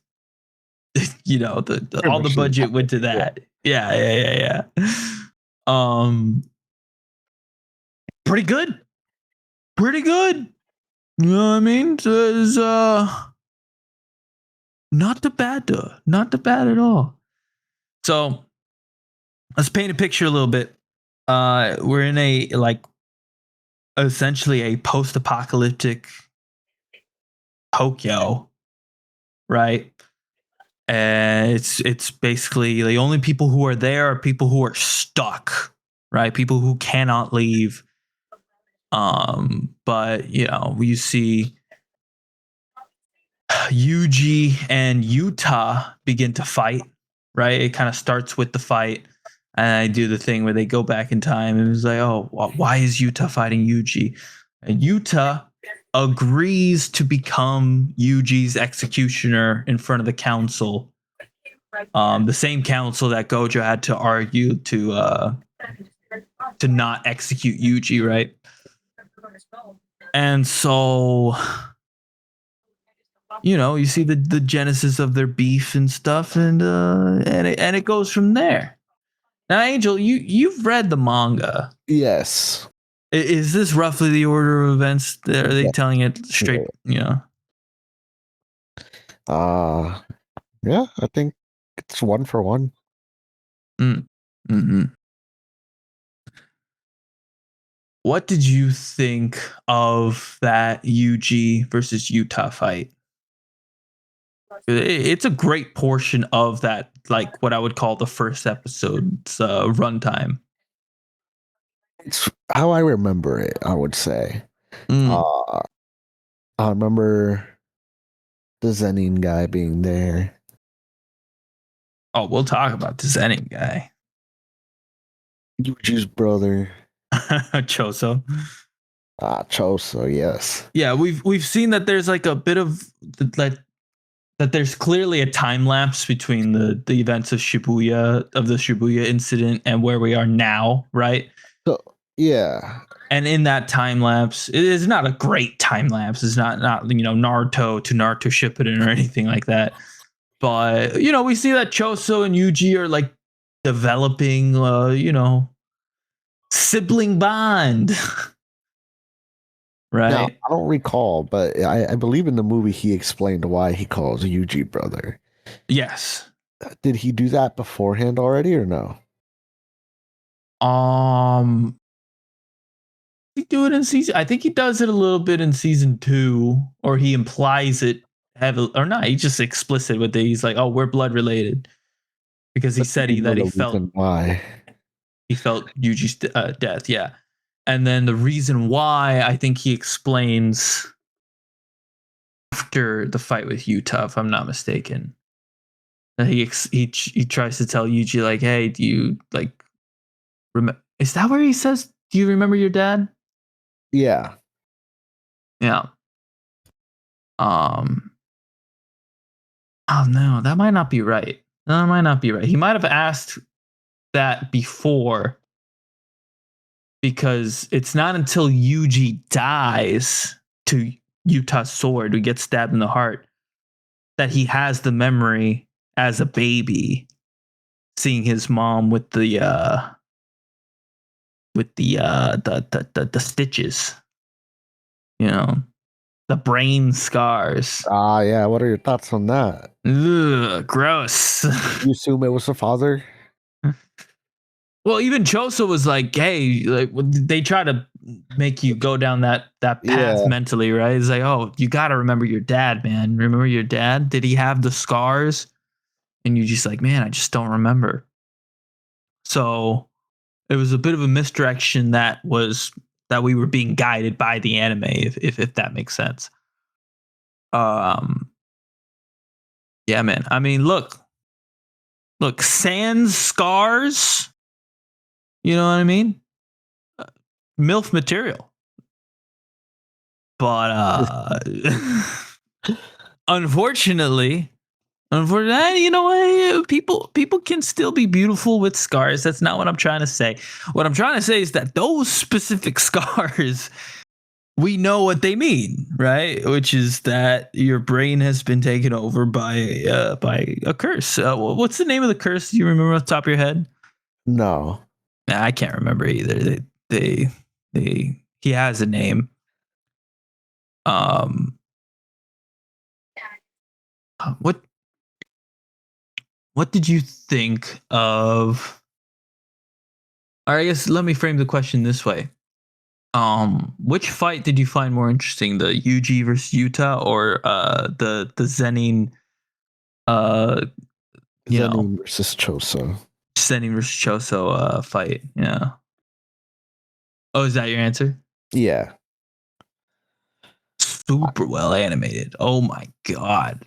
all the budget went to that. Yeah. Pretty good. You know what I mean? It's not too bad though. Not too bad at all. So let's paint a picture a little bit. We're in a essentially a post-apocalyptic Tokyo, right? And it's basically the only people who are there are people who are stuck, right? People who cannot leave. But you see Yuji and Yuta begin to fight, right? It kind of starts with the fight, and I do the thing where they go back in time, and it's like, oh, why is Yuta fighting Yuji? And Yuta agrees to become Yuji's executioner in front of the council. The same council that Gojo had to argue to not execute Yuji, right? And so, you see the genesis of their beef and stuff, and it goes from there. Now, Angel, you've read the manga. Yes. Is this roughly the order of events? Are they telling it straight? Yeah. Yeah, I think it's 1-for-1. Mm-hmm. What did you think of that UG versus Utah fight? It's a great portion of that, like what I would call the first episode's runtime. It's how I remember it, I would say. Mm. I remember the Zenin guy being there. Oh, we'll talk about the Zenin guy. Yuji's brother. Choso. Choso, yes. Yeah, we've seen that there's like a bit of that there's clearly a time lapse between the events of the Shibuya incident and where we are now, right? So yeah. And in that time lapse, it is not a great time lapse. It's not Naruto to Naruto Shippuden or anything like that. But we see that Choso and Yuji are like developing sibling bond. Right? Now, I don't recall, but I believe in the movie he explained why he calls Yuji brother. Yes. Did he do that beforehand already or no? He do it in season. I think he does it a little bit in season 2, or he implies it heavily, or not. He's just explicit with it. He's like, "Oh, we're blood related," because he said that he felt why he felt Yuji's death. Yeah, and then the reason why I think he explains after the fight with Utah, if I'm not mistaken. He tries to tell Yuji like, "Hey, do you like remember?" Is that where he says, "Do you remember your dad?" Yeah. Yeah. Oh no, that might not be right. That might not be right. He might have asked that before, because it's not until Yuji dies to Utah's sword, who gets stabbed in the heart, that he has the memory as a baby, seeing his mom with the stitches, the brain scars. Yeah. What are your thoughts on that? Ugh, gross. You assume it was the father? Well, even Choso was like, "Hey," like they try to make you go down that path mentally, right? It's like, "Oh, you got to remember your dad, man. Remember your dad? Did he have the scars?" And you just like, "Man, I just don't remember." So it was a bit of a misdirection that we were being guided by the anime, if that makes sense. Yeah, man. I mean, look, sans scars. You know what I mean? MILF material. But unfortunately, you know what? People can still be beautiful with scars. That's not what I'm trying to say. What I'm trying to say is that those specific scars, we know what they mean, right? Which is that your brain has been taken over by a curse. What's the name of the curse? Do you remember off the top of your head? No. I can't remember either. He has a name. What did you think of? Or I guess let me frame the question this way. Which fight did you find more interesting, the UG versus Utah, or the Zenin Zenin versus Choso. Zenin versus Choso fight? Yeah. Oh, is that your answer? Yeah. Super well animated. Oh my god.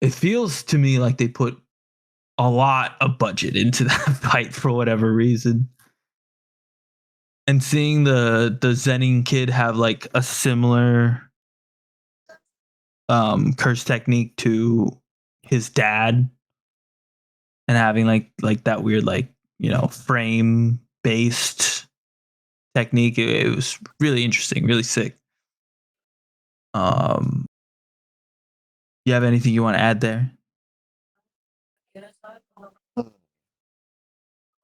It feels to me like they put a lot of budget into that fight for whatever reason. And seeing the Zenin kid have like a similar curse technique to his dad, and having like that weird frame based technique, it was really interesting, really sick. You have anything you want to add there?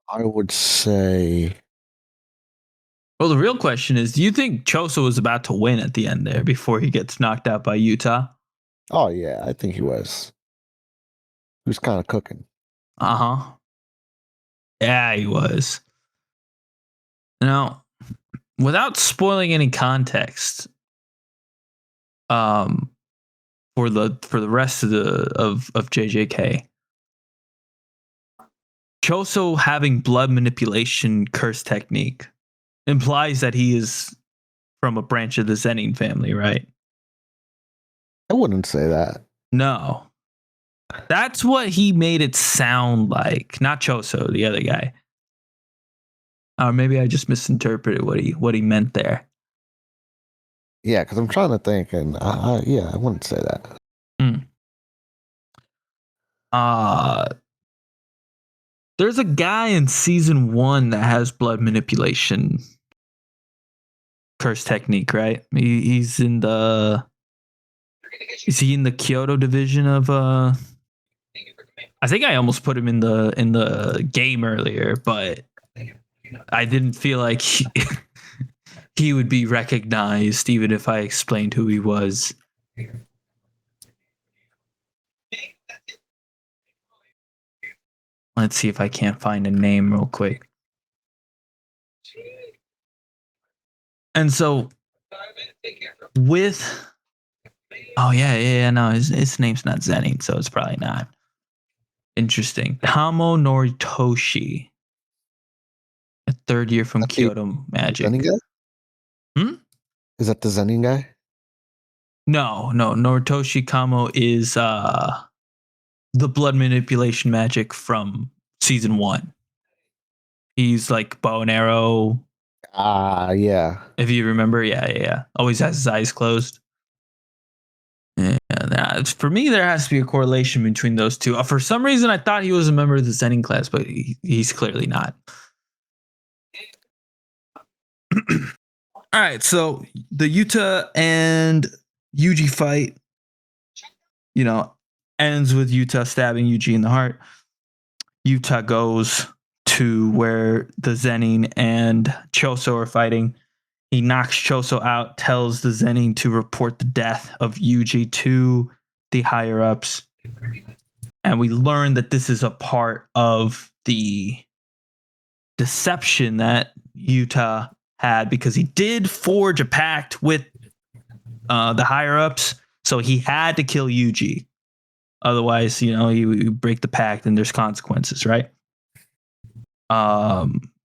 I would say Well, the real question is, do you think Choso was about to win at the end there before he gets knocked out by Utah? Oh yeah, I think he was. He was kind of cooking. Uh-huh. Yeah, he was. Now, without spoiling any context, for the rest of of JJK, Choso having blood manipulation curse technique implies that he is from a branch of the Zenin family, right? I wouldn't say that. No. That's what he made it sound like. Not Choso, the other guy. Or maybe I just misinterpreted what he meant there. Yeah, because I'm trying to think, and yeah, I wouldn't say that. There's a guy in season 1 that has blood manipulation curse technique, right? He's in the. Is he in the Kyoto division of I think I almost put him in the game earlier, but I didn't feel like he would be recognized even if I explained who he was. Let's see if I can't find a name real quick. And so with no, his name's not Zenin, so it's probably not. Interesting. Hamo Noritoshi. A third year from Kyoto Magic. Zenin guy? Is that the Zenin guy? No. Noritoshi Kamo is the blood manipulation magic from season 1. He's like bow and arrow. Yeah. If you remember, yeah. Always has his eyes closed. Yeah, for me, there has to be a correlation between those two. For some reason, I thought he was a member of the Zenin class, but he's clearly not. All right, so the Yuta and Yuji fight, ends with Yuta stabbing Yuji in the heart. Yuta goes to where the Zenin and Choso are fighting. He knocks Choso out, tells the Zenin to report the death of Yuji to the higher-ups. And we learn that this is a part of the deception that Yuta had, because he did forge a pact with the higher-ups, so he had to kill Yuji. Otherwise, you break the pact and there's consequences, right?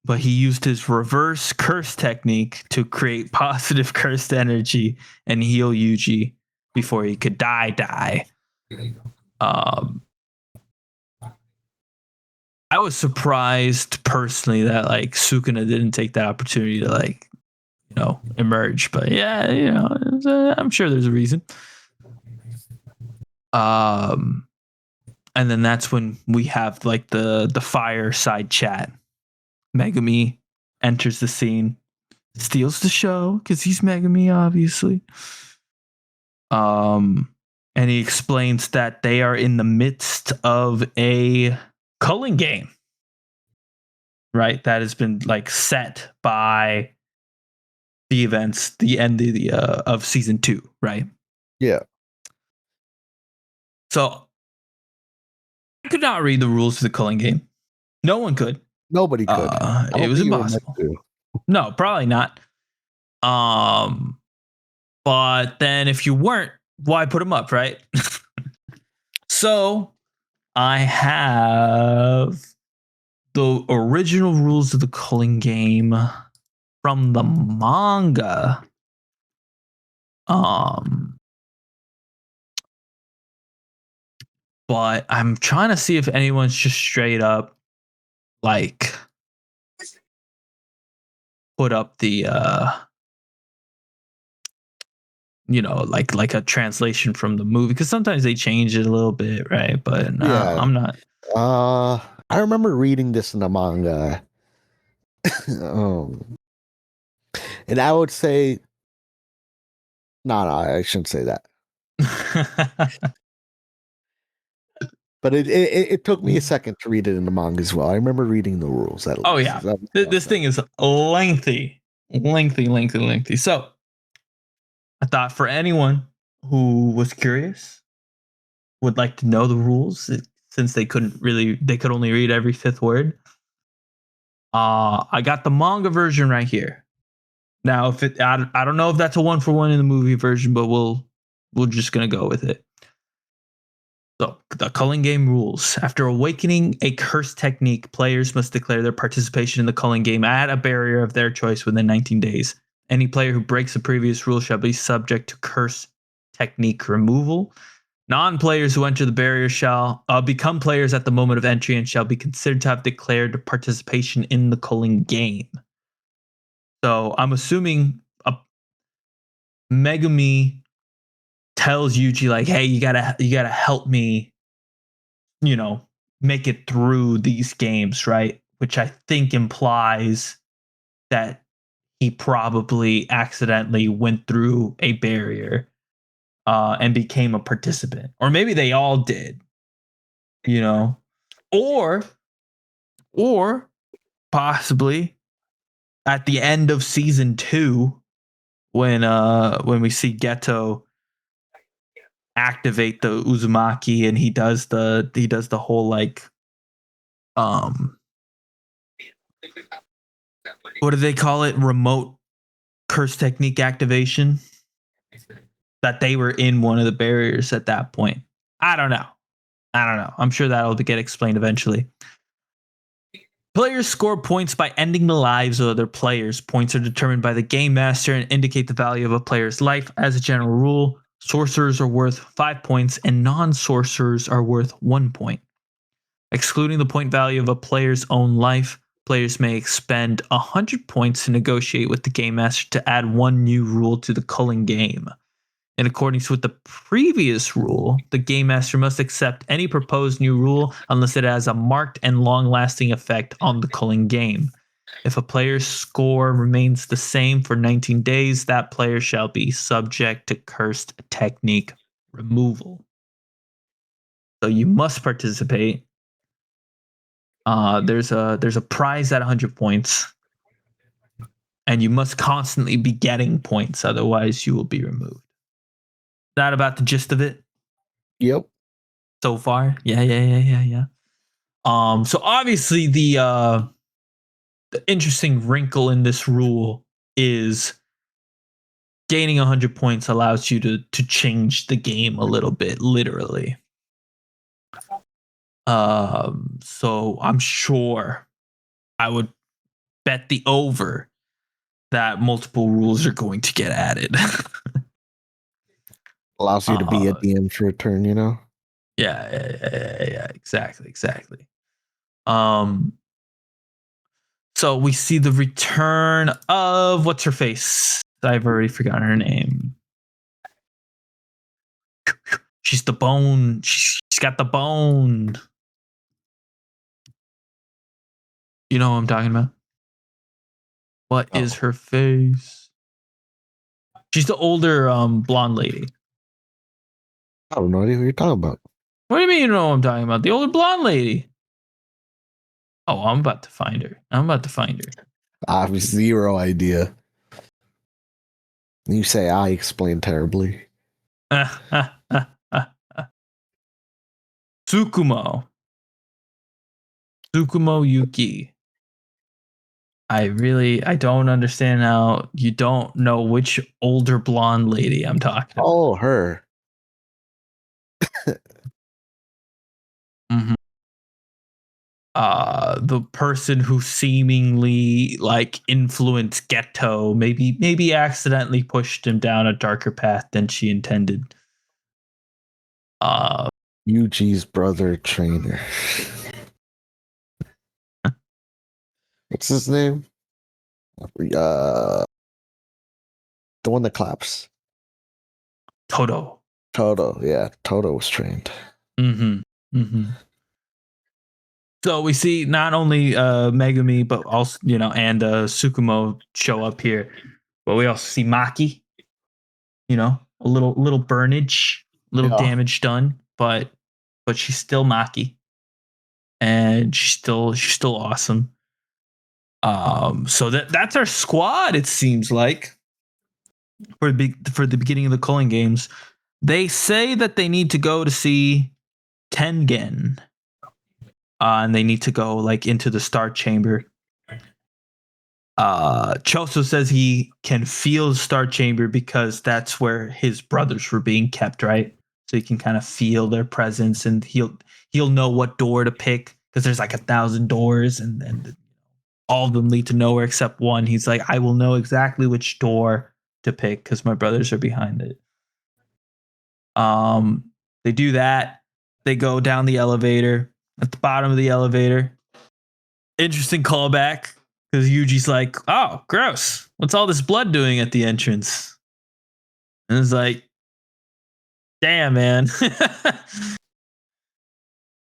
But he used his reverse curse technique to create positive cursed energy and heal Yuji before he could die. I was surprised personally that Sukuna didn't take that opportunity to emerge. But yeah, I'm sure there's a reason. And then that's when we have the fireside chat. Megumi enters the scene, steals the show because he's Megumi, obviously. And he explains that they are in the midst of a culling game, right? That has been set by the events, the end of season 2, right? Yeah. So I could not read the rules of the culling game. No one could. Nobody could. It was impossible. No, probably not. But then if you weren't, why put them up, right? So I have the original rules of the culling game from the manga. But I'm trying to see if anyone's just straight up put up the like a translation from the movie, because sometimes they change it a little bit, right? But no, yeah. I'm not. I remember reading this in the manga. And I would say no, I shouldn't say that. But it took me a second to read it in the manga as well. I remember reading the rules. Oh yeah, this thing is lengthy. Lengthy. So I thought for anyone who was curious, would like to know the rules, since they could only read every fifth word. I got the manga version right here. Now, if I don't know if that's a 1-for-1 in the movie version, but we're just gonna go with it. So, the culling game rules. After awakening a curse technique, players must declare their participation in the culling game at a barrier of their choice within 19 days. Any player who breaks a previous rule shall be subject to curse technique removal. Non-players who enter the barrier shall become players at the moment of entry and shall be considered to have declared participation in the culling game. So I'm assuming Megumi tells Yuji like, "Hey, you gotta help me, make it through these games, right?" Which I think implies that he probably accidentally went through a barrier and became a participant, or maybe they all did, or possibly at the end of season 2, when we see Geto activate the Uzumaki and he does the whole like what do they call it, remote curse technique activation, that they were in one of the barriers at that point. I don't know. I'm sure that'll get explained eventually. Players score points by ending the lives of other players. Points are determined by the game master and indicate the value of a player's life. As a general rule, sorcerers are worth 5 points and non-sorcerers are worth 1 point. Excluding the point value of a player's own life, players may expend 100 points to negotiate with the game master to add 1 new rule to the culling game. In accordance with the previous rule, the game master must accept any proposed new rule unless it has a marked and long-lasting effect on the culling game. If a player's score remains the same for 19 days, that player shall be subject to cursed technique removal. So you must participate. There's a prize at 100 points, and you must constantly be getting points, otherwise you will be removed. That about the gist of it Yep. so far? Yeah. So obviously the interesting wrinkle in this rule is gaining 100 points allows you to change the game a little bit, literally. So I'm sure I would bet the over that multiple rules are going to get added. Allows you to be a DM for a turn, Yeah, exactly. So we see the return of what's her face? I've already forgotten her name. She's the bone. She's got the bone. You know what I'm talking about? What is her face? She's the older blonde lady. I have no idea who you're talking about. What do you mean you know what I'm talking about? The older blonde lady. Oh, I'm about to find her. I have 0 idea. You say I explain terribly. Tsukumo Yuki. I don't understand how you don't know which older blonde lady I'm talking about. Oh, her. Mm-hmm. The person who seemingly like influenced Geto, maybe accidentally pushed him down a darker path than she intended. Yuji's brother trainer. What's his name? The one that claps. Toto. Yeah, Toto was trained. Mm-hmm. So we see not only Megumi, but also and Tsukumo show up here, but we also see Maki. A little burnage, damage done, but she's still Maki, and she's still awesome. So that's our squad. It seems like for the beginning of the Culling games, they say that they need to go to see Tengen, and they need to go like into the Star Chamber. Choso says he can feel the Star Chamber because that's where his brothers were being kept, right? So he can kind of feel their presence, and he'll know what door to pick because there's like 1,000 doors, and all of them lead to nowhere except one. He's like, I will know exactly which door to pick because my brothers are behind it. They do that. They go down the elevator. At the bottom of the elevator, interesting callback because Yuji's like, "Oh, gross! What's all this blood doing at the entrance?" And it's like, "Damn, man."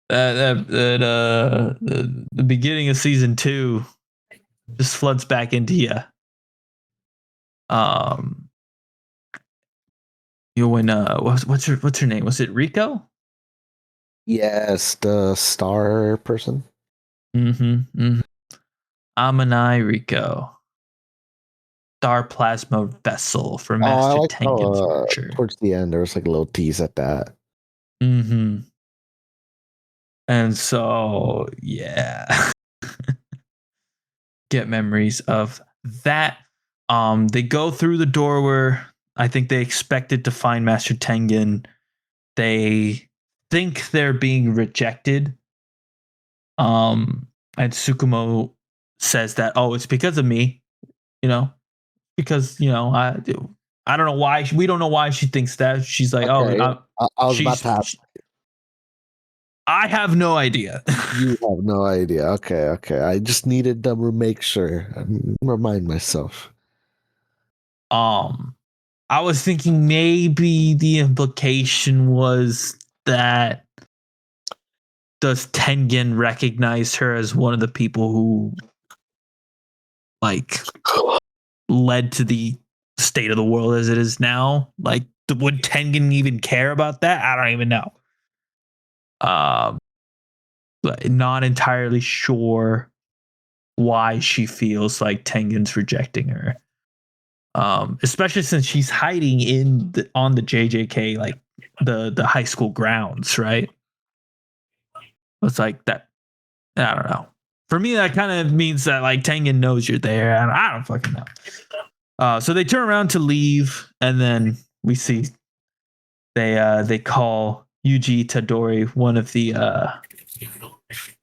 The beginning of season 2 just floods back into you. When what's her name? Was it Rico? Yes, the star person. Mm-hmm. Amanai Rico. Star plasma vessel for Master Tengen's future. Towards the end, there was like a little tease at that. Mm-hmm. And so, yeah. Get memories of that. They go through the door where I think they expected to find Master Tengen. They think they're being rejected. And Tsukumo says that, oh, it's because of me, because, I don't know why. We don't know why she thinks that. She's like, okay. I was about to have. I have no idea. You have no idea. Okay. I just needed to make sure and remind myself. I was thinking maybe the implication was that does Tengen recognize her as one of the people who like led to the state of the world as it is now? Like, would Tengen even care about that? I don't even know. But not entirely sure why she feels like Tengen's rejecting her. Especially since she's hiding on the JJK, like the high school grounds, right? It's like that. I don't know. For me, that kind of means that like Tengen knows you're there, and I don't fucking know. So they turn around to leave, and then we see they call Yuji Tadori one of the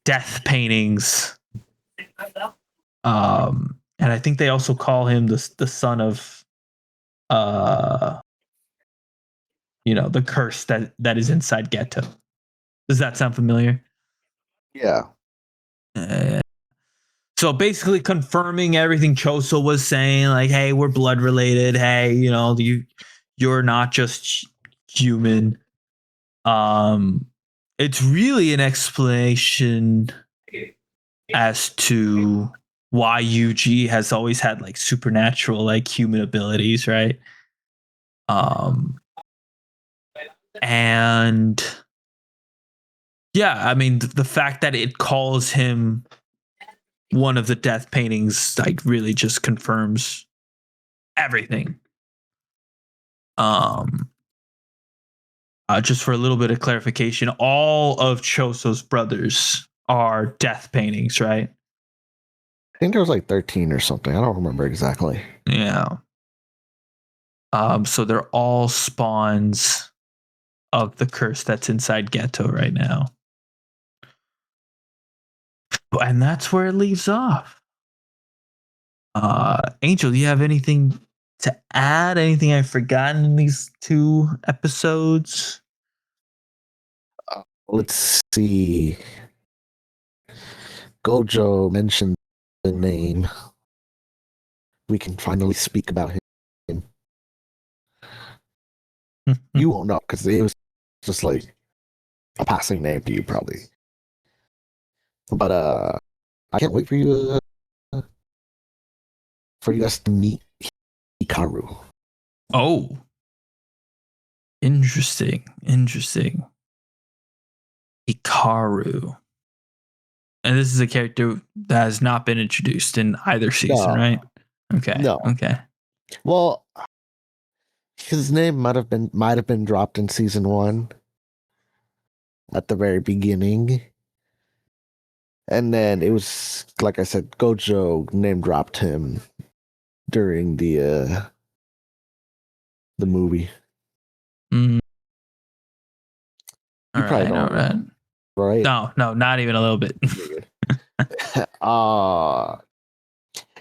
death paintings. And I think they also call him the son of the curse that is inside Ghetto. Does that sound familiar? Yeah. So basically confirming everything Choso was saying, like, hey, we're blood related. Hey, you're not just human. It's really an explanation as to why Yuji has always had like supernatural, like human abilities, right? And yeah, I mean, the fact that it calls him one of the death paintings, like, really just confirms everything. Just for a little bit of clarification, all of Choso's brothers are death paintings, right? I think there was like 13 or something. I don't remember exactly. Yeah. So they're all spawns of the curse that's inside Ghetto right now. And that's where it leaves off. Angel, do you have anything to add? Anything I've forgotten in these 2 episodes? Let's see. Gojo mentioned the name. We can finally speak about him. You won't know because it was just like a passing name to you, probably. But I can't wait for you guys to meet Hikaru. Oh, interesting. Hikaru. And this is a character that has not been introduced in either season, No. right? Okay. No. Okay. Well, his name might have been dropped in season 1 at the very beginning. And then it was, like I said, Gojo name dropped him during the movie. Mm. You All probably right. All don't, right. right? No, not even a little bit.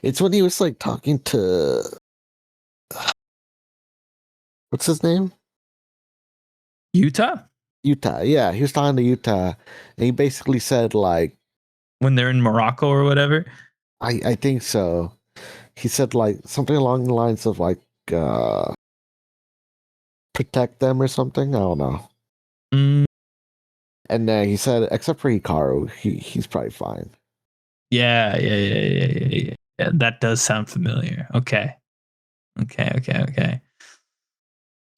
It's when he was like talking to what's his name? Utah? Utah. Yeah, he was talking to Utah, and he basically said like, When they're in Morocco or whatever? I think so. He said like something along the lines of like protect them or something. I don't know. Mm, And then he said, except for Hikaru, he's probably fine. yeah. Yeah, that does sound familiar. Okay.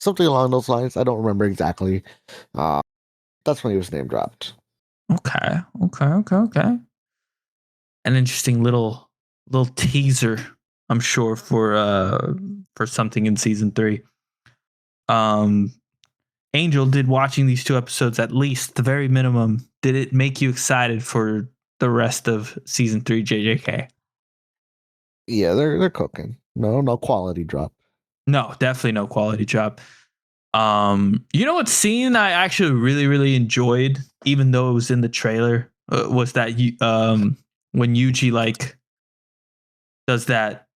Something along those lines. I don't remember exactly. That's when he was name dropped. Okay. An interesting little teaser, I'm sure, for something in season 3. Angel, did watching these 2 episodes, at least the very minimum, did it make you excited for the rest of season 3 JJK? Yeah, they're cooking. No quality drop. No, definitely no quality drop. You know what scene I actually really enjoyed, even though it was in the trailer, was that when Yuji like does that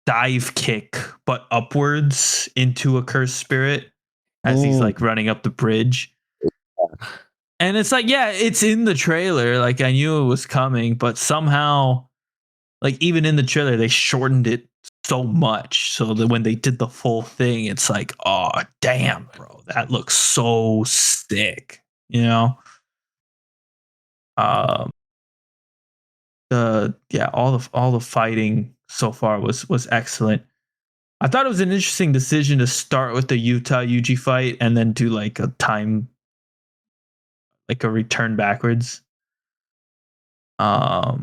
dive kick but upwards into a cursed spirit as he's like running up the bridge. And it's like, yeah, it's in the trailer. Like I knew it was coming, but somehow, like even in the trailer, they shortened it so much so that when they did the full thing, it's like, oh damn, bro, that looks so sick. You know? All the fighting so far was excellent. I thought it was an interesting decision to start with the Utah Yuji fight and then do like a time, like a return backwards. Yeah,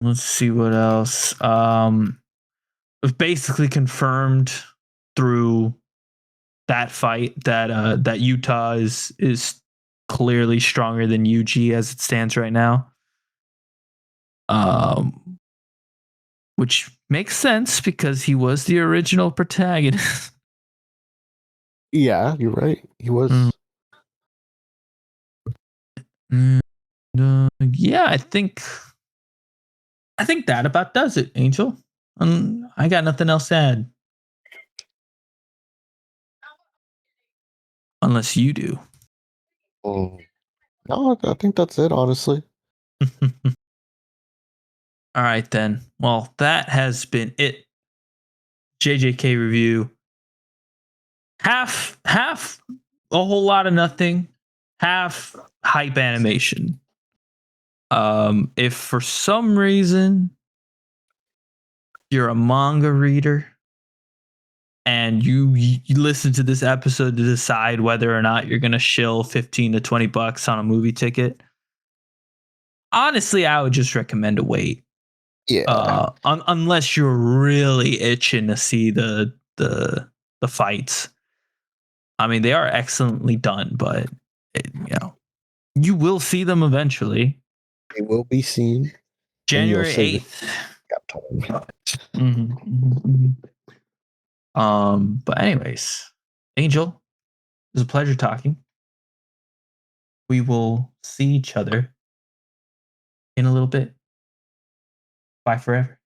let's see what else. It was basically confirmed through that fight that Utah is clearly stronger than Yuji as it stands right now. Which makes sense because he was the original protagonist. Yeah, you're right. He was. Yeah, I think that about does it, Angel. I got nothing else to add. Unless you do. No, I think that's it, honestly. All right, then. Well, that has been it. JJK review. Half a whole lot of nothing, half hype animation. If for some reason you're a manga reader and you listen to this episode to decide whether or not you're going to shill 15 to 20 bucks on a movie ticket, honestly, I would just recommend to wait. Yeah. Unless you're really itching to see the fights. I mean, they are excellently done, but you will see them eventually. They will be seen. January 8th. But anyways, Angel, it was a pleasure talking. We will see each other in a little bit. Bye forever.